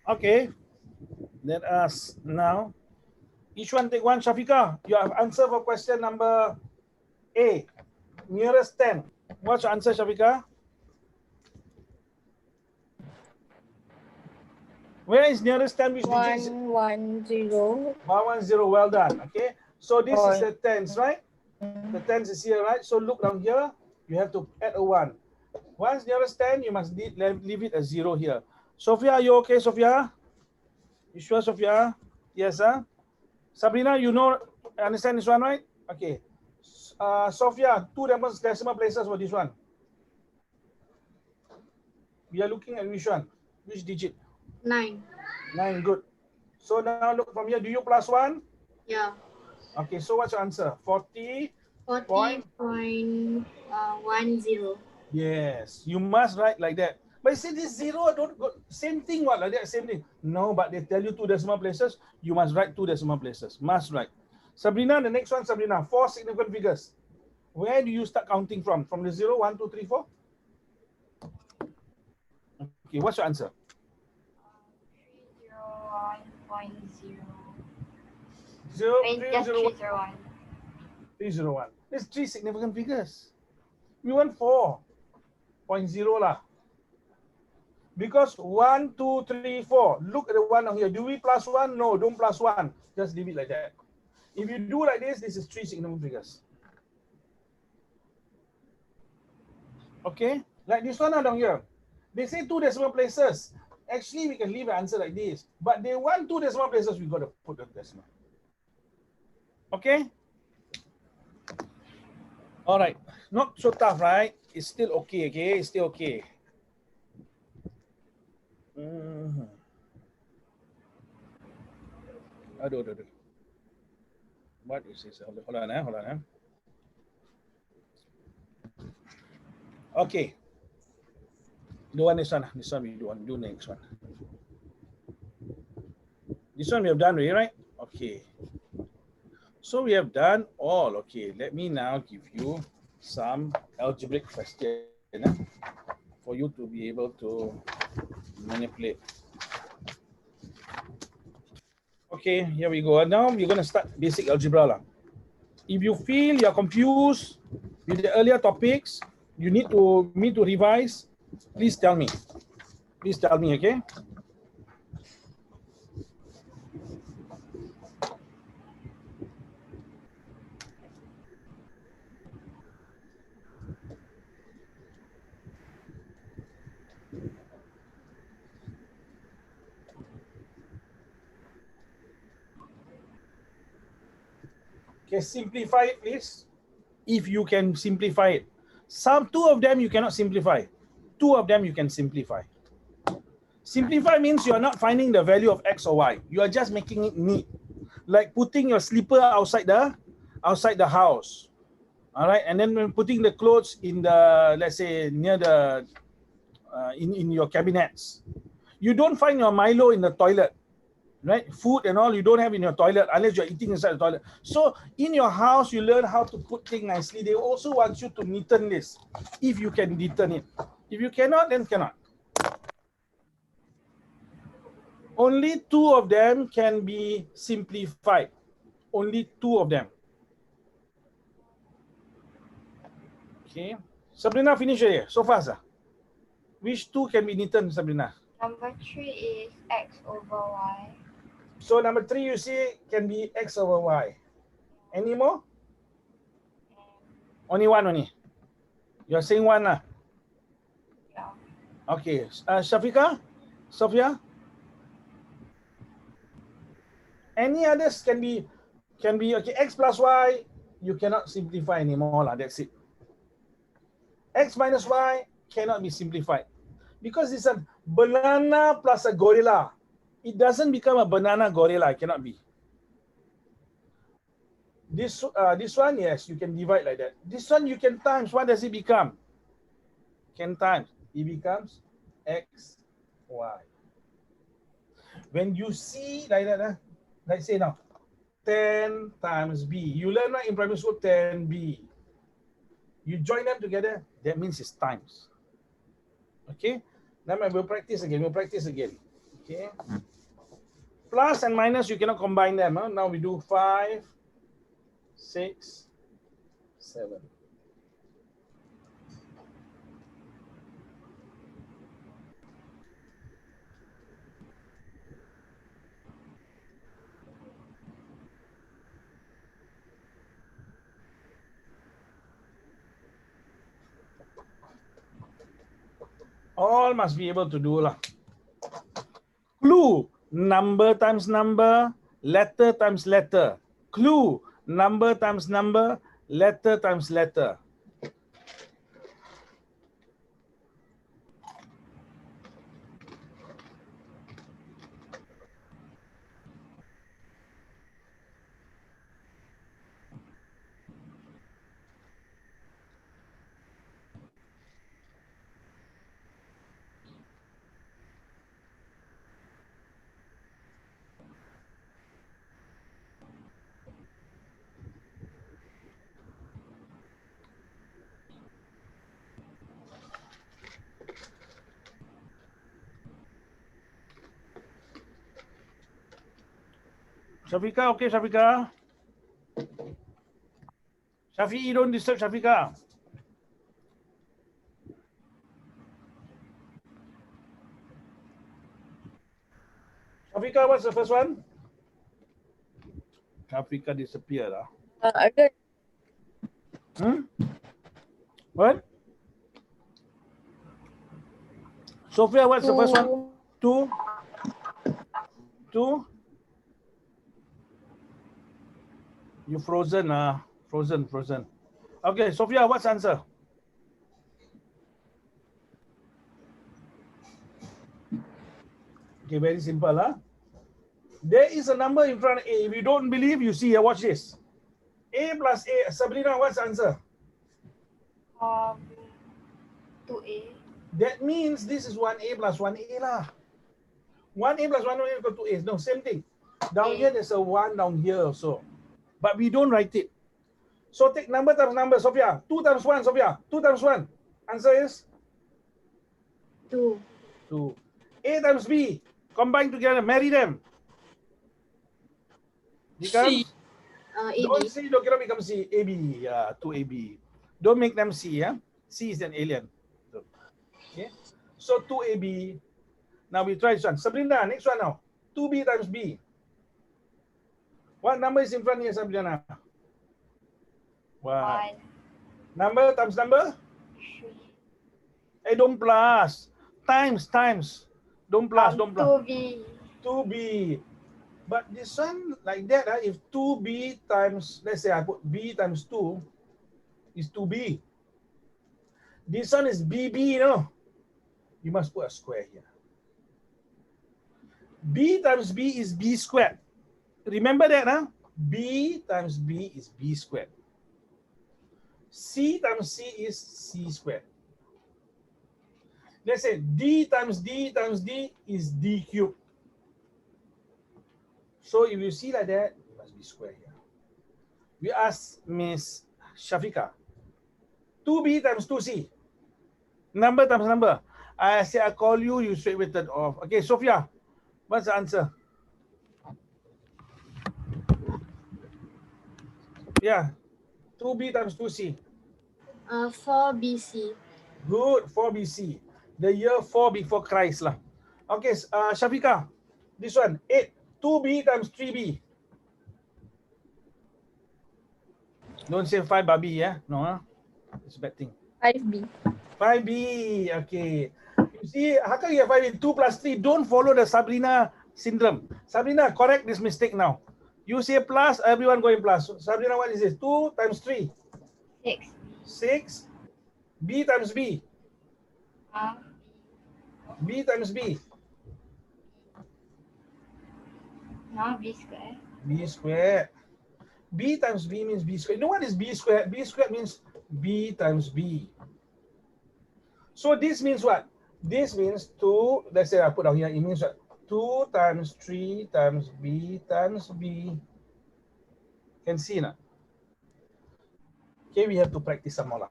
Okay, let us now. Each one take one. Shafika, you have answer for question number A. Nearest 10. What's your answer, Shafika? Where is nearest 10? Which digit? 110. 110. Well done. Okay. So this is the tens, right? The tens is here, right? So look down here. You have to add a 1. Once nearest 10, you must leave it a 0 here. Sophia, are you okay, Sophia? You sure, Sophia? Yes, huh? Sabrina, you know, understand this one, right? Okay. Sophia, two decimal places for this one. We are looking at which one? Which digit? 9. 9, good. So now look from here. Do you plus 1? Yeah. Okay, so what's your answer? 40. 40.10. Yes, you must write like that. But you say this 0, don't go, same thing, what, like that, same thing. No, but they tell you two decimal places, you must write two decimal places. Must write. Sabrina, the next one, Sabrina, 4 significant figures. Where do you start counting from? From the 0, 1, 2, 3, 4? Okay, what's your answer? 301.0. 301. 301. There's 3 significant figures. We want 4.0 lah. Because 1, 2, 3, 4. Look at the one down here. Do we plus 1? No, don't plus 1. Just leave it like that. If you do like this is 3 significant figures. Okay? Like this one down here. They say 2 decimal places. Actually, we can leave an answer like this. But they want 2 decimal places, we got to put the decimal. Okay? All right. Not so tough, right? It's still okay, okay? It's still okay. Aduh. What is this? Hold on. Okay. Do one this one we do next one. This one we have done already, right? Okay. So we have done all. Okay, let me now give you some algebraic question for you to be able to manipulate. Okay, here we go. Now we're going to start basic algebra. If you feel you're confused with the earlier topics, you need me to revise, please tell me. Please tell me, okay? Okay, simplify it, please. If you can simplify it. Two of them you cannot simplify. 2 of them you can simplify. Simplify means you are not finding the value of x or y. You are just making it neat. Like putting your slipper outside the house. All right, and then when putting the clothes in the, let's say, near the in your cabinets. You don't find your Milo in the toilet, right? Food and all you don't have in your toilet unless you're eating inside the toilet. So in your house, you learn how to put things nicely. They also want you to neaten this, if you can neaten it. If you cannot, then cannot. Only two of them can be simplified. Only two of them. Okay. Sabrina, finish here. So fast. Which two can be neaten, Sabrina? Number 3 is x over y. So number 3, you see, can be x over y. Any more? Only one only. You're saying one lah. Yeah. Okay. Shafika? Sophia? Any others can be okay. X plus y, you cannot simplify anymore lah. That's it. X minus y cannot be simplified because it's a banana plus a gorilla. It doesn't become a banana gorilla. It cannot be. This one, yes, you can divide like that. This one you can times. What does it become? Can times. It becomes x, y. When you see like that, let's say now, 10 times b. You learn right in primary school, 10b. You join them together, that means it's times. Okay? Now we'll practice again. Okay? Plus and minus, you cannot combine them. Huh? Now we do 5, 6, 7. All must be able to do lah. Clue, number times number, letter times letter. Clue, number times number, letter times letter. Shafika, okay, Shafika? Shafi, don't disturb Shafika. Shafika, what's the first one? Shafika disappeared. I don't. What? Sophia, what's the first one? 2. 2. You frozen, frozen. Okay, Sophia, what's the answer? Okay, very simple, huh? There is a number in front of A. If you don't believe, you see here, watch this. A plus A. Sabrina, what's the answer? 2a. That means this is 1A plus 1A lah. 1A plus 1A equal to 2A. No, same thing. Down here, there's a 1 down here also. But we don't write it. So take number times number, Sophia. 2 times 1, Sophia. 2 times 1. Answer is? 2. 2. A times B. Combine together. Marry them. Becomes? Don't C. Don't cannot become C. AB. Yeah, 2AB. Don't make them C. Yeah? C is an alien. Okay. So 2AB. Now we try this one. Sabrina, next one now. 2B times B. What number is in front here, Sabrina? 1. Number times number? 3. Don't plus. Times. Don't plus. 2b. 2B. But this one, like that, if 2B times, let's say I put B times 2, is 2B. This one is BB, you know. You must put a square here. B times B is B squared. Remember that, huh? B times B is B squared. C times C is C squared. Let's say D times D times D is D cubed. So if you see like that, it must be square here. We ask Miss Shafika, 2B times 2C. Number times number. I say I call you, you straight away turn off. Okay, Sophia, what's the answer? Yeah, 2B times 2C. 4 BC. Good, 4 BC. The year 4 before Christ lah. Okay, Shafika, this one, 8. 2B times 3B. Don't say 5 babi, yeah? No, huh? It's a bad thing. 5B. 5B, okay. You see, how come you have 5B? 2 plus 3. Don't follow the Sabrina syndrome. Sabrina, correct this mistake now. You say plus, everyone going plus. Sabrina, what is this? 2 times 3. 6. 6. B times B. Half B times B. no B square. B squared. B times B means B squared. You know what is B squared? B squared means B times B. So this means what? This means 2, let's say I put down here, it means what? 2 times 3 times B times B. Can see now? Okay, we have to practice some more.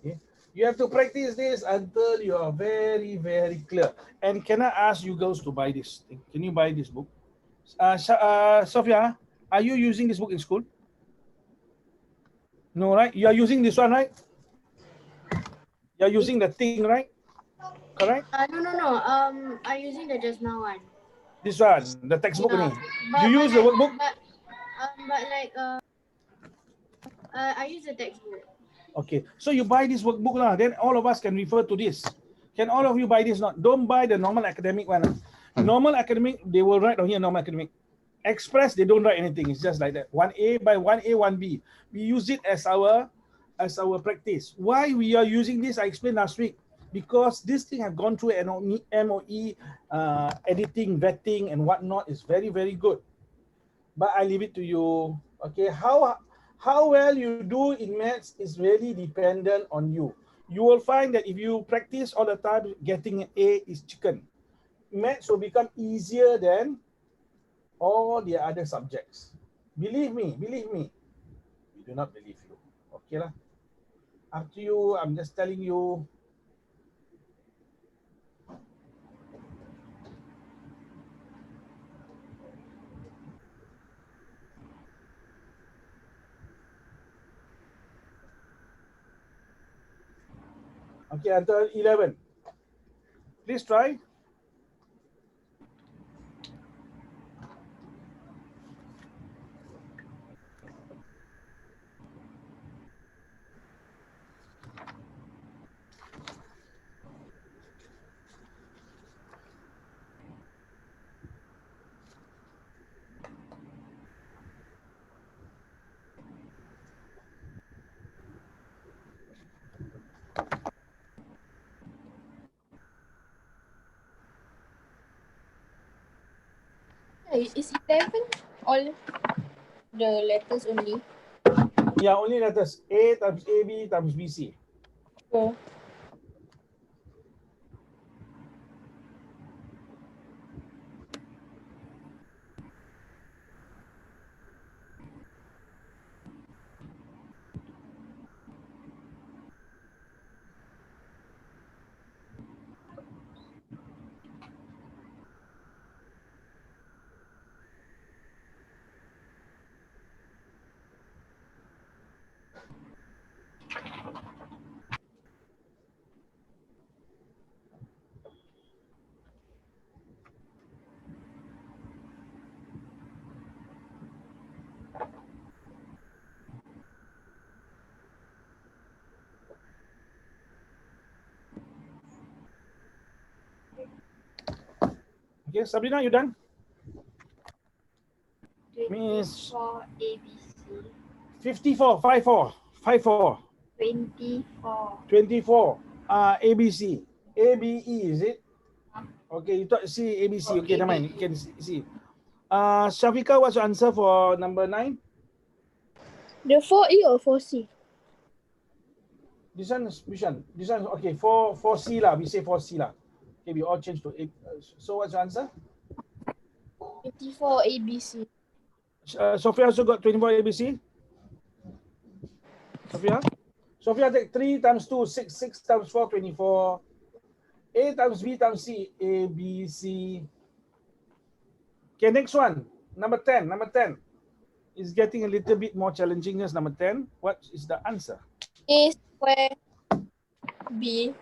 Okay? You have to practice this until you are very, very clear. And can I ask you girls to buy this thing? Can you buy this book? Sophia, are you using this book in school? No, right? You are using this one, right? You are using the thing, right? Correct? No. I'm using the just now one. This one, the textbook Yeah. only. You use the workbook? I use the textbook. Okay, so you buy this workbook lah. Then all of us can refer to this. Can all of you buy this? Not. Don't buy the normal academic one. Normal academic, they will write on here normal academic. Express, they don't write anything. It's just like that. 1A by 1A, 1B. We use it as our practice. Why we are using this, I explained last week. Because this thing have gone through MOE, editing, vetting, and whatnot is very, very good. But I leave it to you. Okay, how well you do in maths is really dependent on you. You will find that if you practice all the time, getting an A is chicken. Maths will become easier than all the other subjects. Believe me. We do not believe you. Okay lah. Up to you. I'm just telling you. Okay, until 11. Please try. Is 11 all the letters only? Yeah, only letters. A times AB times BC. Oh. Okay, Sabrina, you done? Miss 24 ABC. 54, 54, 54. 24. 24. ABC. ABE, is it? Okay, you thought see ABC. Okay, never mind. You can see. Shafika, what's your answer for number 9? The 4E or 4C? This one is which one? This one, okay, 4C lah. We say 4C lah. Okay, we all change to 8. So what's your answer? 24 ABC. Sophia also got 24 ABC. Sophia? Sophia take 3 times 2, 6. 6 times 4, 24. A times B times C, A, B, C. Okay, next one. Number 10. Number 10 is getting a little bit more challenging. Yes, number 10. What is the answer? A square B.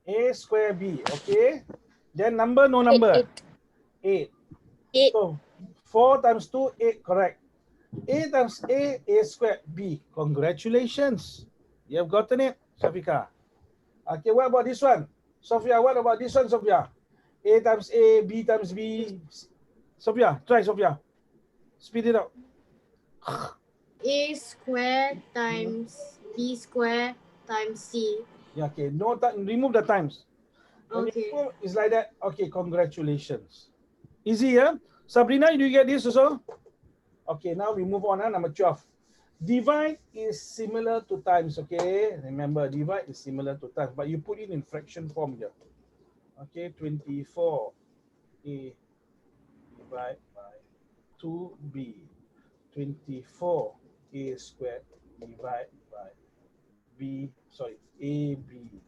A square B. Okay. Then number, no number. 8. 8. So 4 times 2, 8. Correct. A times A squared B. Congratulations. You have gotten it, Shafika. Okay, what about this one? Sophia, what about this one, Sophia? A times A, B times B. Sophia, try, Sophia. Speed it up. A square times B square times C. Yeah, okay. No time. Remove the times. When Okay. you remove, it's like that. Okay, congratulations. Easy, yeah? Sabrina, do you get this also? Okay, now we move on. Number 12. Divide is similar to times, okay? Remember, divide is similar to times, but you put it in fraction form here. Okay, 24A divide by 2B. 24A squared divide by B, sorry, AB.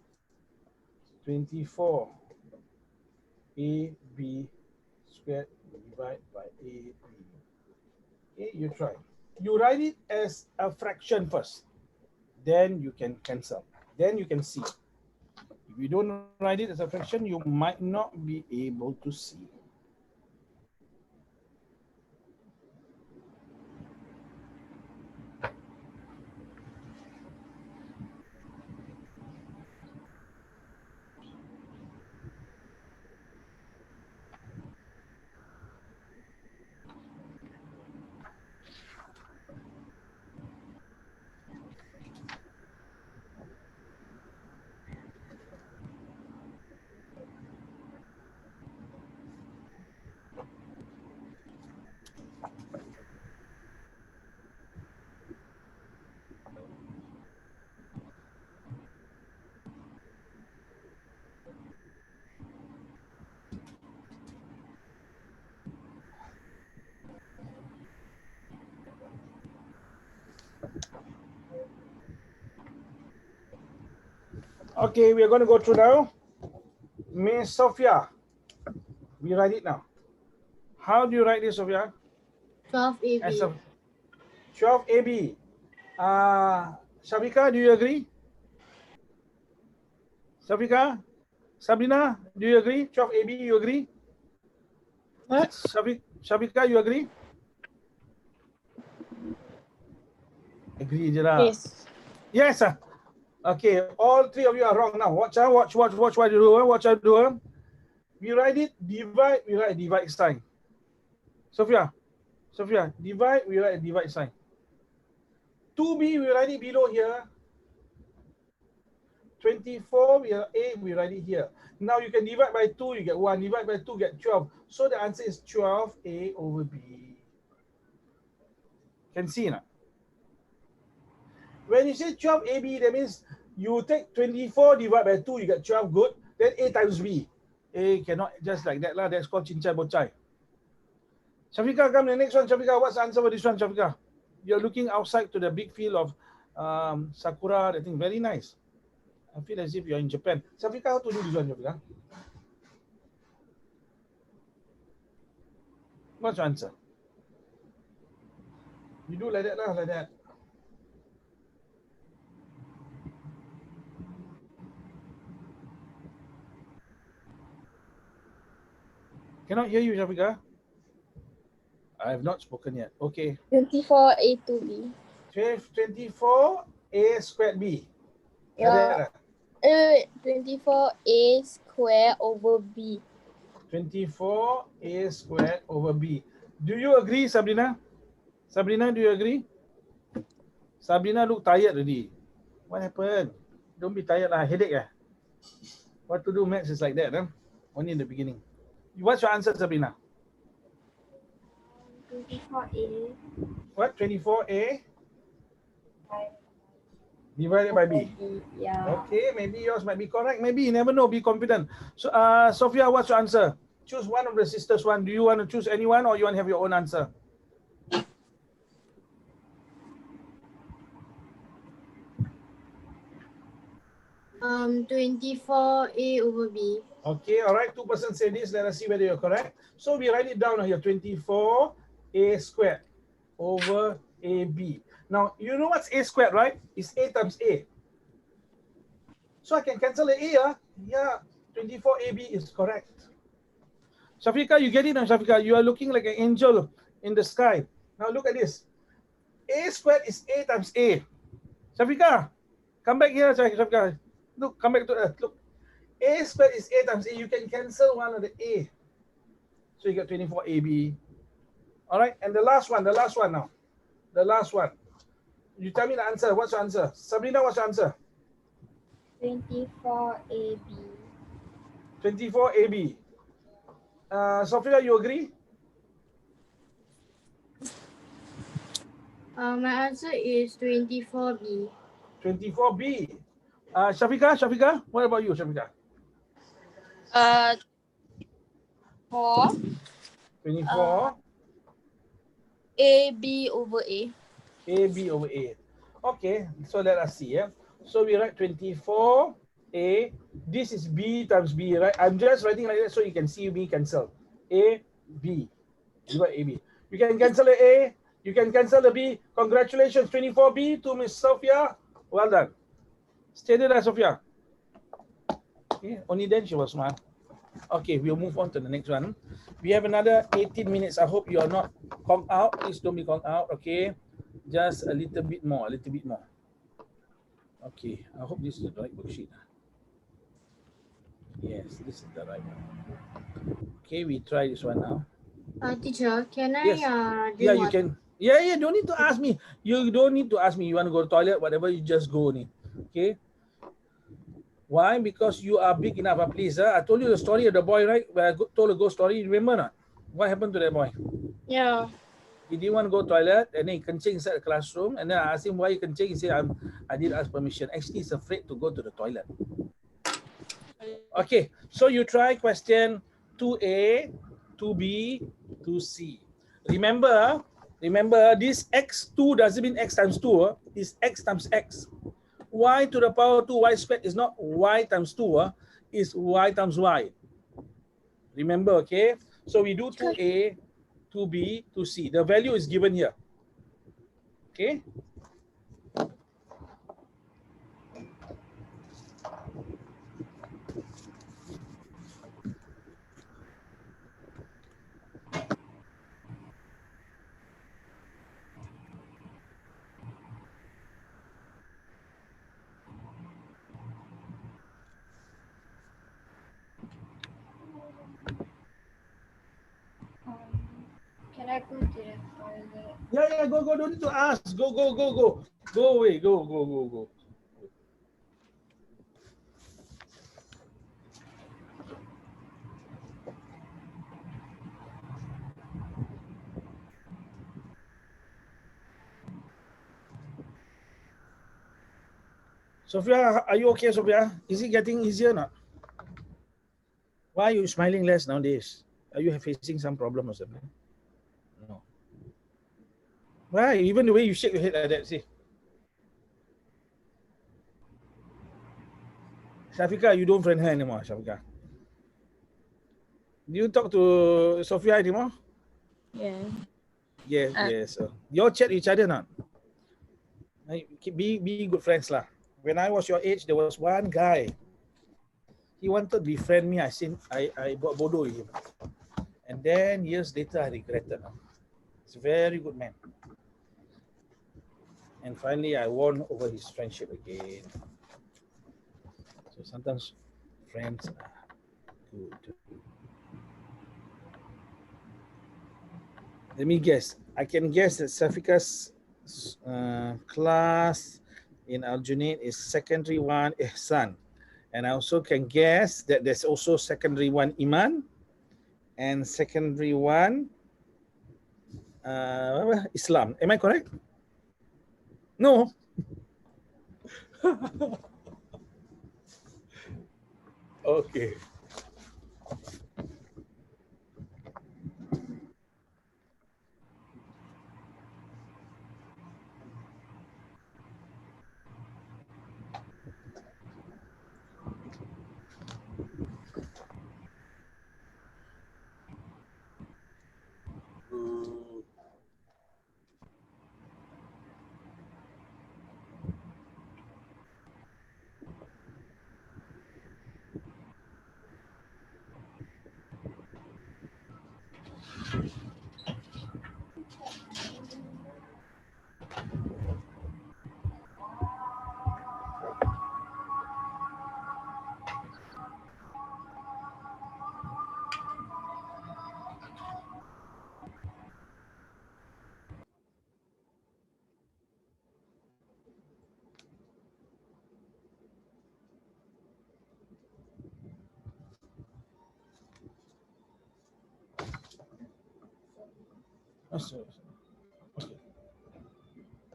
24AB squared divide by AB. Okay, you try. You write it as a fraction first. Then you can cancel. Then you can see. If you don't write it as a fraction, you might not be able to see. Okay, we are going to go through now. Miss Sophia, we write it now. How do you write this, Sophia? 12AB. As a 12AB. Shabika, do you agree? Shabika? Sabrina, do you agree? 12AB, you agree? What? Shabika, you agree? Agree je lah. Yes. Yes. Okay, all three of you are wrong now. Watch what you do. Watch I do. We write it, divide, we write a divide sign. Sophia, divide, we write a divide sign. 2B, we write it below here. 24, we write it here. Now you can divide by 2, you get 1. Divide by 2, get 12. So the answer is 12A over B. Can see now? When you say 12AB, that means you take 24 divided by 2, you get 12, good. Then A times B. A cannot just like that lah. That's called cincai bocai. Shafika, come the next one. Shafika, what's the answer for this one, Shafika? You're looking outside to the big field of sakura. I think very nice. I feel as if you're in Japan. Shafika, how to do this one, Shafika? What's your answer? You do like that lah, like that. Cannot hear you, Shafika. I have not spoken yet. Okay. 24A to B. 24A squared B. Yeah. Wait. 24A square over B. 24A squared over B. Do you agree, Sabrina? Sabrina, do you agree? Sabrina look tired already. What happened? Don't be tired lah. Headache. What to do? Maths is like that. Only in the beginning. What's your answer, Sabrina? 24A. What? 24A? Divided by B. Yeah. Okay, maybe yours might be correct. Maybe you never know. Be confident. So, Sophia, what's your answer? Choose one of the sisters one. Do you want to choose anyone or you want to have your own answer? 24A over B. Okay, all right. 2% say this. Let us see whether you're correct. So we write it down here. 24A squared over AB. Now, you know what's A squared, right? It's A times A. So I can cancel the A. Yeah, 24AB is correct. Shafika, you get it now, Shafika. You are looking like an angel in the sky. Now look at this. A squared is A times A. Shafika, come back here, Shafika. Look, come back to Earth. Look. A squared is A times A. You can cancel one of the A. So you get 24AB. All right, and the last one now. The last one. You tell me the answer. What's your answer? Sabrina, what's your answer? 24AB. 24AB. Sophia, you agree? My answer is 24B. 24B. Shafika, what about you, Shafika? 4 24. AB over A. AB over A. Okay, so let us see. Yeah. So we write 24A. This is B times B, right? I'm just writing like that so you can see B cancel. A, B. You got AB. You can cancel the A. You can cancel the B. Congratulations, 24B to Miss Sophia. Well done. Stay there, Sophia. Okay, only then she was smart. Okay, we'll move on to the next one. We have another 18 minutes. I hope you are not conked out. Please don't be conked out. Okay, just a little bit more. Okay, I hope this is the right worksheet. Yes, this is the right one. Okay, we try this one now. Teacher, can I Yes. drink Yeah, you water? can. Yeah, don't need to ask me. You don't need to ask me. You want to go to the toilet, whatever, you just go. Okay. Why? Because you are big enough. Please, I told you the story of the boy, right? Where I told a ghost story. You remember not? What happened to that boy? Yeah. He didn't want to go to toilet, and then he kencing inside the classroom. And then I asked him why he kencing. He said, I didn't ask permission. Actually, he's afraid to go to the toilet. Okay, so you try question 2A, 2B, 2C. Remember, this x2 doesn't mean x times 2. It's x times x. Y to the power 2 y squared is not y times 2. It's y times y. Remember, okay? So we do 2A, 2B, 2C. The value is given here. Okay? Can I go to the toilet? Yeah, go. Don't need to ask. Go. Go away. Go. Sophia, are you okay, Sophia? Is it getting easier or not? Why are you smiling less nowadays? Are you facing some problem or something? No. Why? Even the way you shake your head like that, see. Shafika, you don't friend her anymore, Shafika. Do you talk to Sophia anymore? Yeah. Yes. You all chat each other not? Be good friends lah. When I was your age, there was one guy. He wanted to befriend me. I got bodoh with him. And then years later, I regretted. He's a very good man. And finally, I won over his friendship again. So sometimes friends are good. Let me guess. I can guess that Safika's class in Aljunied is secondary 1 Ihsan. And I also can guess that there's also secondary 1 Iman and secondary 1 Islam. Am I correct? No. Okay. Okay.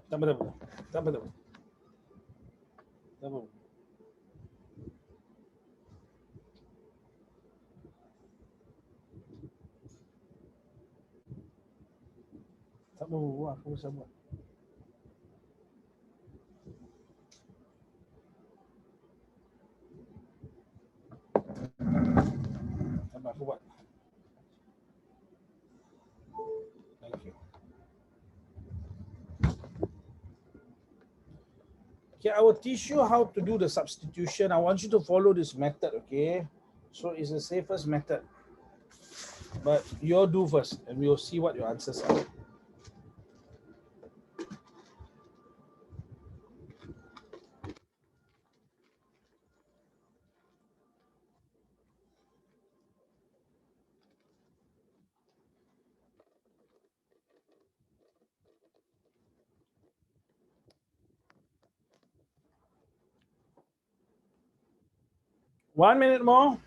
Tak apa. Tak apa. Tak apa. Tak apa buat, aku bisa buat. Tak apa, aku buat. Thank you. Okay, I will teach you how to do the substitution. I want you to follow this method, okay? So it's the safest method. But you do first, and we will see what your answers are. One minute more.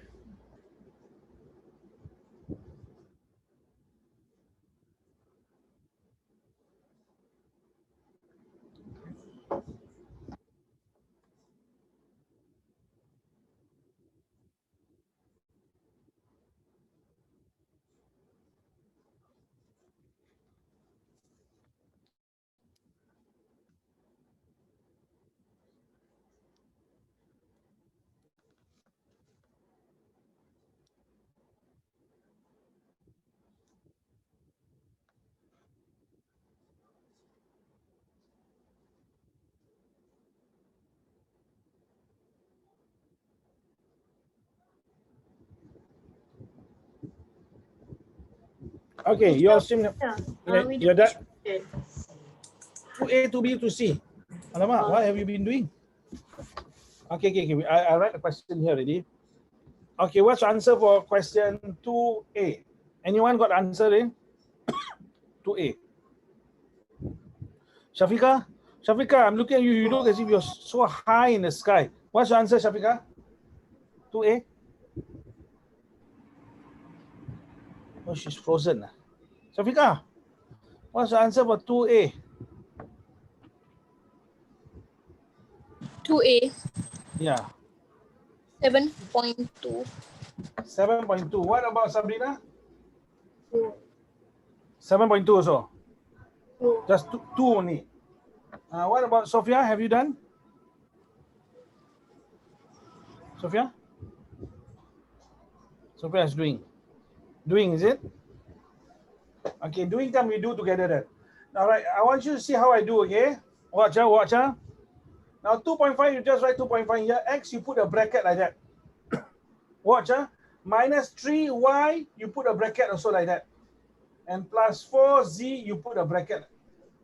Okay, you're still you're done. 2A, 2B, 2C. Alamak, what have you been doing? Okay. I write the question here already. Okay, what's the answer for question 2A? Anyone got answer in? 2A. Shafika, I'm looking at you. You look as if you're so high in the sky. What's your answer, Shafika? 2A? Oh, she's frozen. Shafika, what's the answer for 2A? 2A. Yeah. 7.2. 7.2. What about Sabrina? 7.2 also. Just two only. What about Sophia? Have you done? Sophia? Sophia is doing. Doing, is it? Okay, doing time we do together then. All right, I want you to see how I do, okay? Watch. Now 2.5, you just write 2.5 here. X, you put a bracket like that. Watch. Minus 3y, you put a bracket also like that. And plus 4z, you put a bracket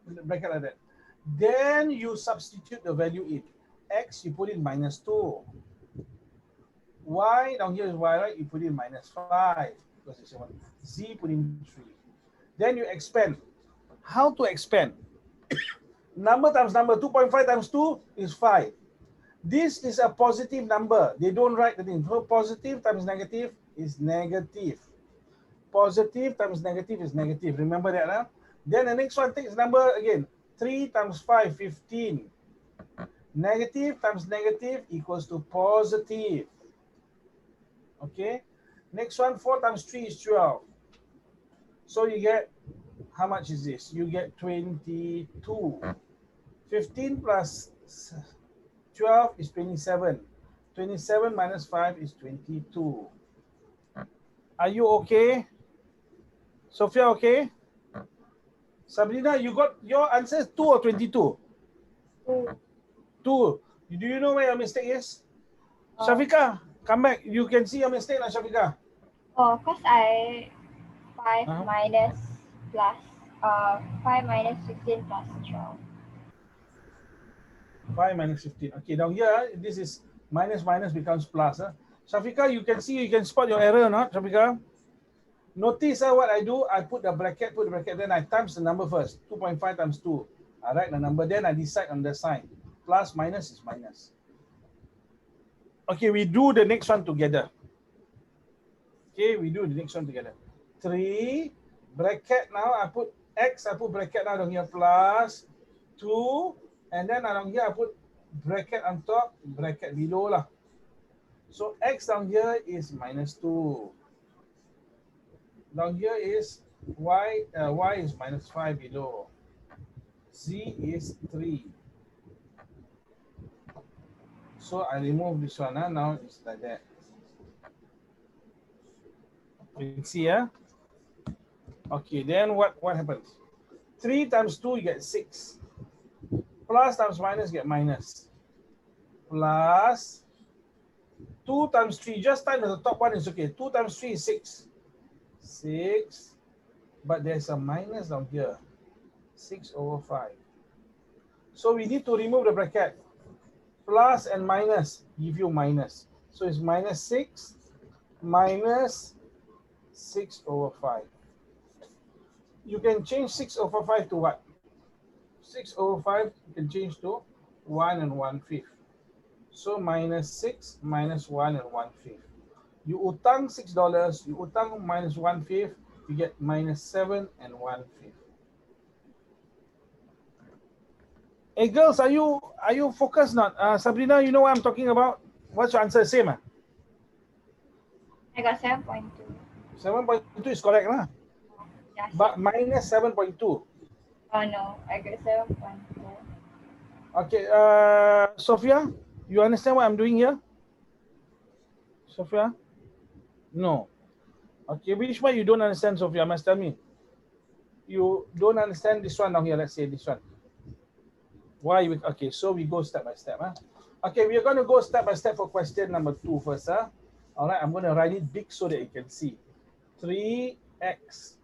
like that. Then you substitute the value in. X, you put in minus 2. Y, down here is y, right? You put in minus 5. Because it's 1. Z, put in 3. Then you expand. How to expand? Number times number. 2.5 times 2 is 5. This is a positive number. They don't write the thing. So positive times negative is negative. Positive times negative is negative. Remember that, huh? Then the next one takes number again. 3 times 5, 15. Negative times negative equals to positive. Okay. Next one, 4 times 3 is 12. So you get, how much is this? You get 22. 15 plus 12 is 27. 27 minus 5 is 22. Are you okay? Sophia, okay? Sabrina, you got your answer 2 or 22? 2. 2. Do you know where your mistake is? Shafika, come back. You can see your mistake, Shafika. Oh, because I 5 Uh-huh. minus plus 5 minus 16 plus 12. 5 minus 15. Okay, now here, this is minus minus becomes plus. Shafika, you can see, you can spot your error or not, Shafika? Notice what I do, I put the bracket, then I times the number first. 2.5 times 2. I write the number, then I decide on the sign. Plus, minus is minus. Okay, we do the next one together. Okay, we do the next one together. 3, bracket now, I put X, I put bracket now down here, plus 2, and then down here I put bracket on top, bracket below lah. So X down here is minus 2. Down here is Y is minus 5 below. Z is 3. So I remove this one, now it's like that. You can see, okay, then what happens? 3 times 2, you get 6. Plus times minus, get minus. Plus 2 times 3, just time the top one is okay. 2 times 3 is 6. 6, but there's a minus down here. 6 over 5. So we need to remove the bracket. Plus and minus give you minus. So it's minus 6 minus 6 over 5. You can change 6 over 5 to what? 6 over 5 you can change to 1 and 1/5. So minus 6 minus 1 and 1/5. You utang $6, you utang minus 1/5, you get minus 7 and 1/5. Hey girls, are you focused not? Sabrina, you know what I'm talking about? What's your answer? Same? I got 7.2. 7.2 is correct, lah. Yeah, But minus 7.2. oh no, I got 7.4. Okay, Sophia, you understand what I'm doing here? Sophia? No. Okay, which one you don't understand, Sophia? Must tell me. You don't understand this one down here, let's say this one. Why? Okay, so we go step by step. Okay, we are going to go step by step for question number 2 first. All right, I'm going to write it big so that you can see. 3x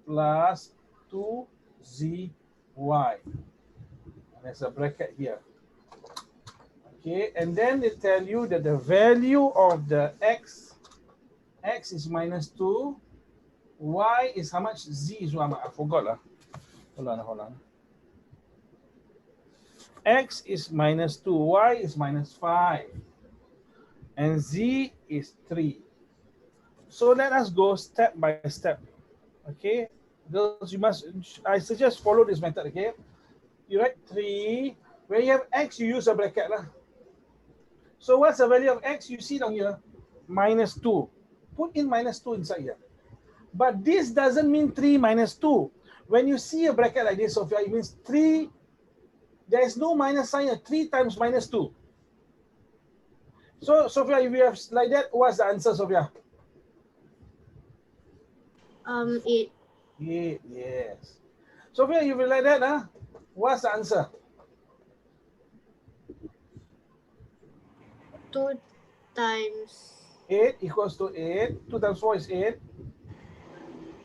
plus 2zy. And there's a bracket here. Okay, and then they tell you that the value of the x is minus 2, y is how much, z is 1. I forgot. Hold on. X is minus 2, y is minus 5, and z is 3. So let us go step by step. Okay, girls, I suggest follow this method. Okay, you write 3. When you have x, you use a bracket. So what's the value of x? You see down here, minus 2. Put in minus 2 inside here. But this doesn't mean 3 minus 2. When you see a bracket like this, Sophia, it means 3. There is no minus sign. 3 times minus 2. So, Sophia, if you have like that, what's the answer, Sophia? 8. 8, yes. Sophia, if you like that, what's the answer? 2 times 8 equals to 8. 2 times 4 is 8.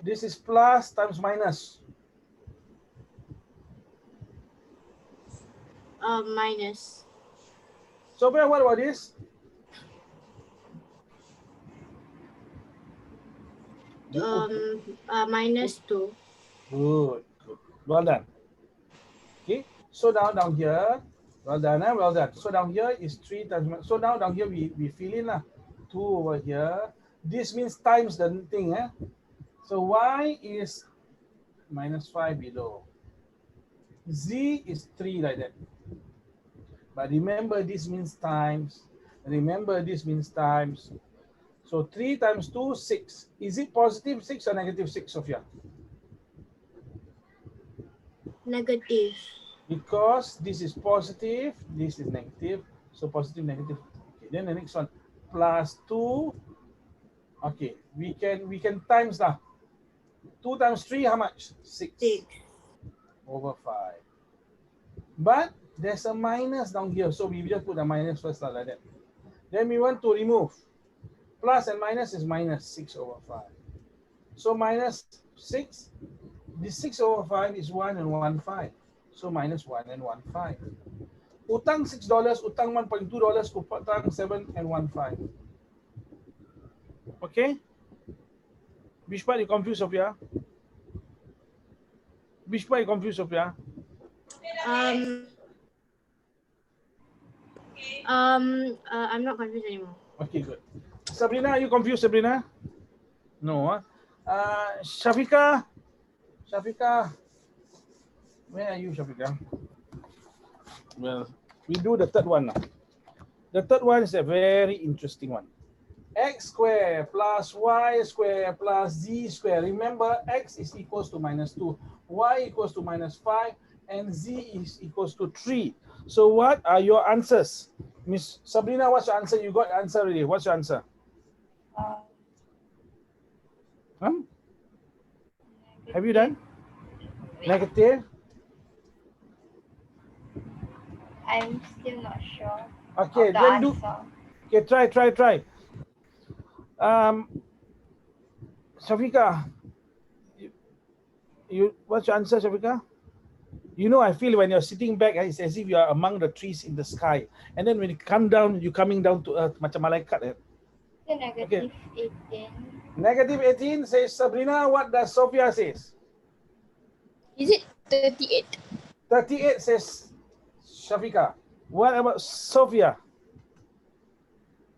This is plus times minus. Minus. Sophia, what about this? Minus 2. Good. Well done. Okay. So now down here, well done. So down here is 3 times. So now down here we fill in 2 over here. This means times the thing. So y is minus 5 below. Z is 3 like that. But remember, this means times. Remember, this means times. So 3 times 2, 6. Is it positive 6 or negative 6, Sophia? Negative. Because this is positive, this is negative. So positive, negative. Okay, then the next one, plus 2. Okay, we can times now. 2 times 3, how much? 6 6. over 5. But there's a minus down here, so we just put the minus first like that. Then we want to remove. Plus and minus is minus 6 over 5. So minus 6. This 6 over 5 is 1 and 1, 5. So minus 1 and 1, 5. Utang $6, utang $1.2, utang 7 and 1, 5. Okay? Which part you confused, Sophia? Which part you confused, Sophia? I'm not confused anymore. Okay, good. Sabrina, are you confused, Sabrina? No, huh? Shafika? Shafika? Where are you, Shafika? Well, we do the third one now. The third one is a very interesting one. X squared plus y squared plus z squared. Remember, x is equals to minus 2, y equals to minus 5, and z is equals to 3. So what are your answers? Miss Sabrina, what's your answer? You got your answer already. What's your answer? Have you done? Negative? I'm still not sure. Okay, of the then do. answer. Okay, try. Shafika, you what's your answer, Shafika? You know, I feel when you're sitting back, it's as if you are among the trees in the sky. And then when you come down, you're coming down to earth, macam malaikat. So negative 18. Negative 18 says Sabrina. What does Sophia says? Is it 38? 38 says Shafika. What about Sophia?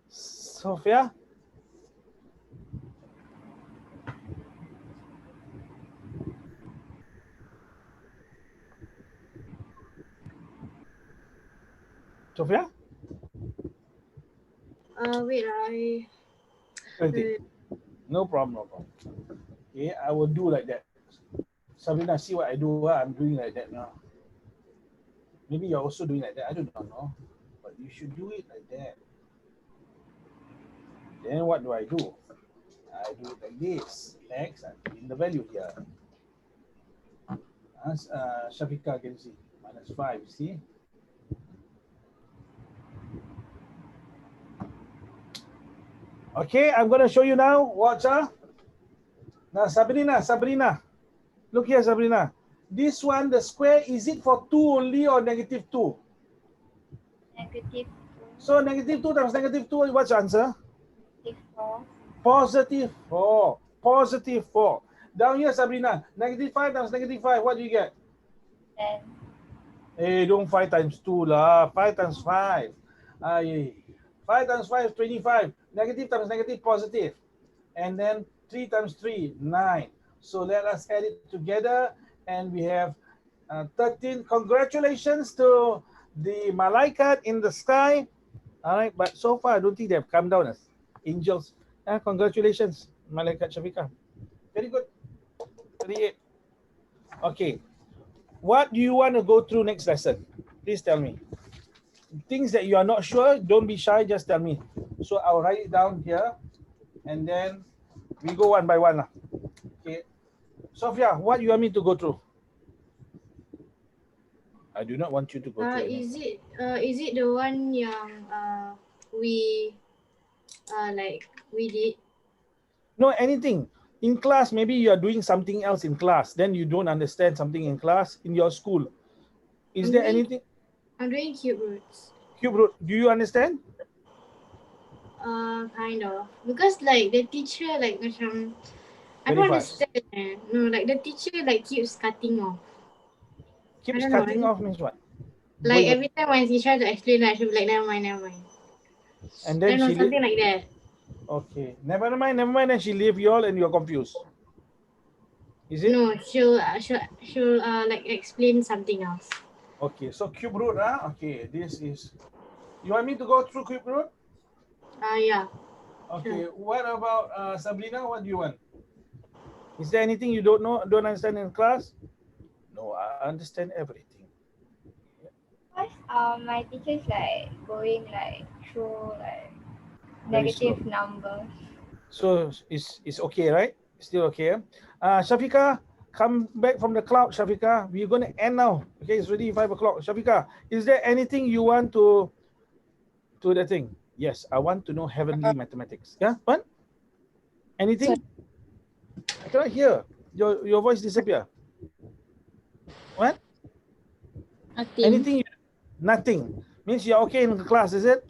Sophia? Sophia? Wait, 20. No problem. Okay, I will do like that. Sabrina, see what I do. I'm doing like that now. Maybe you're also doing like that. I don't know. But you should do it like that. Then what do? I do it like this. X, I put in the value here. As Shafika can see, minus 5, you see? Okay, I'm going to show you now. Watch. Now, Sabrina. Look here, Sabrina. This one, the square, is it for 2 only or negative 2? Negative 2. So, negative 2 times negative 2, what's your answer? Negative 4. Positive 4. Positive 4. Down here, Sabrina, negative 5 times negative 5, what do you get? 10. Hey, don't 5 times 2 lah. 5 times 5. 5 times 5 is 25. Negative times negative, positive. And then 3 times 3, 9. So let us add it together. And we have 13. Congratulations to the malaikat in the sky. All right, but so far, I don't think they have come down as angels. Congratulations, malaikat Shafika. Very good. 38. Okay. What do you want to go through next lesson? Please tell me. Things that you are not sure, don't be shy, just tell me. So I'll write it down here, and then we go one by one. Okay. Sophia, what do you want me to go through? I do not want you to go through. is it the one yang we did? No, anything. In class, maybe you are doing something else in class. Then you don't understand something in class in your school. Is there anything? I'm doing cube roots. Cube root. Do you understand? Kind of. Because like the teacher like macam I don't understand. No, like the teacher like keeps cutting off. Keeps cutting off means what? Like every time when she tries to explain, like she'll be like, never mind. And then she something like that. Okay. Never mind. And she leave you all and you're confused. Is it? No, she'll like explain something else. Okay, so cube root, okay, this is, you want me to go through cube root? Yeah. Okay, what about Sabrina? What do you want? Is there anything you don't know, don't understand in class? No, I understand everything. Because my teacher's like going like through like Very slow. negative numbers. So it's okay, right? Still okay. Shafika, come back from the cloud, Shafika. We're going to end now. Okay, it's already 5 o'clock. Shafika, is there anything you want to the thing? Yes, I want to know heavenly mathematics. Yeah, what? Anything? I cannot hear. Your voice disappear. What? Nothing. Anything? Nothing. Means you're okay in the class, is it?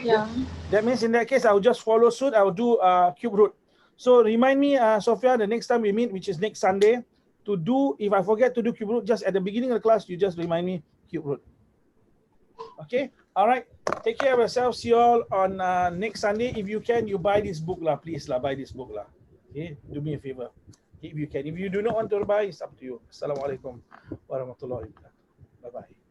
Yeah. That means in that case, I'll just follow suit. I'll do cube root. So remind me, Sophia, the next time we meet, which is next Sunday, to do, if I forget to do cube root, just at the beginning of the class, you just remind me cube root. Okay? All right. Take care of yourself. See you all on next Sunday. If you can, you buy this book, lah. Please, lah, buy this book, lah. Okay? Do me a favor. If you can. If you do not want to buy, it's up to you. Assalamualaikum warahmatullahi wabarakatuh. Bye-bye.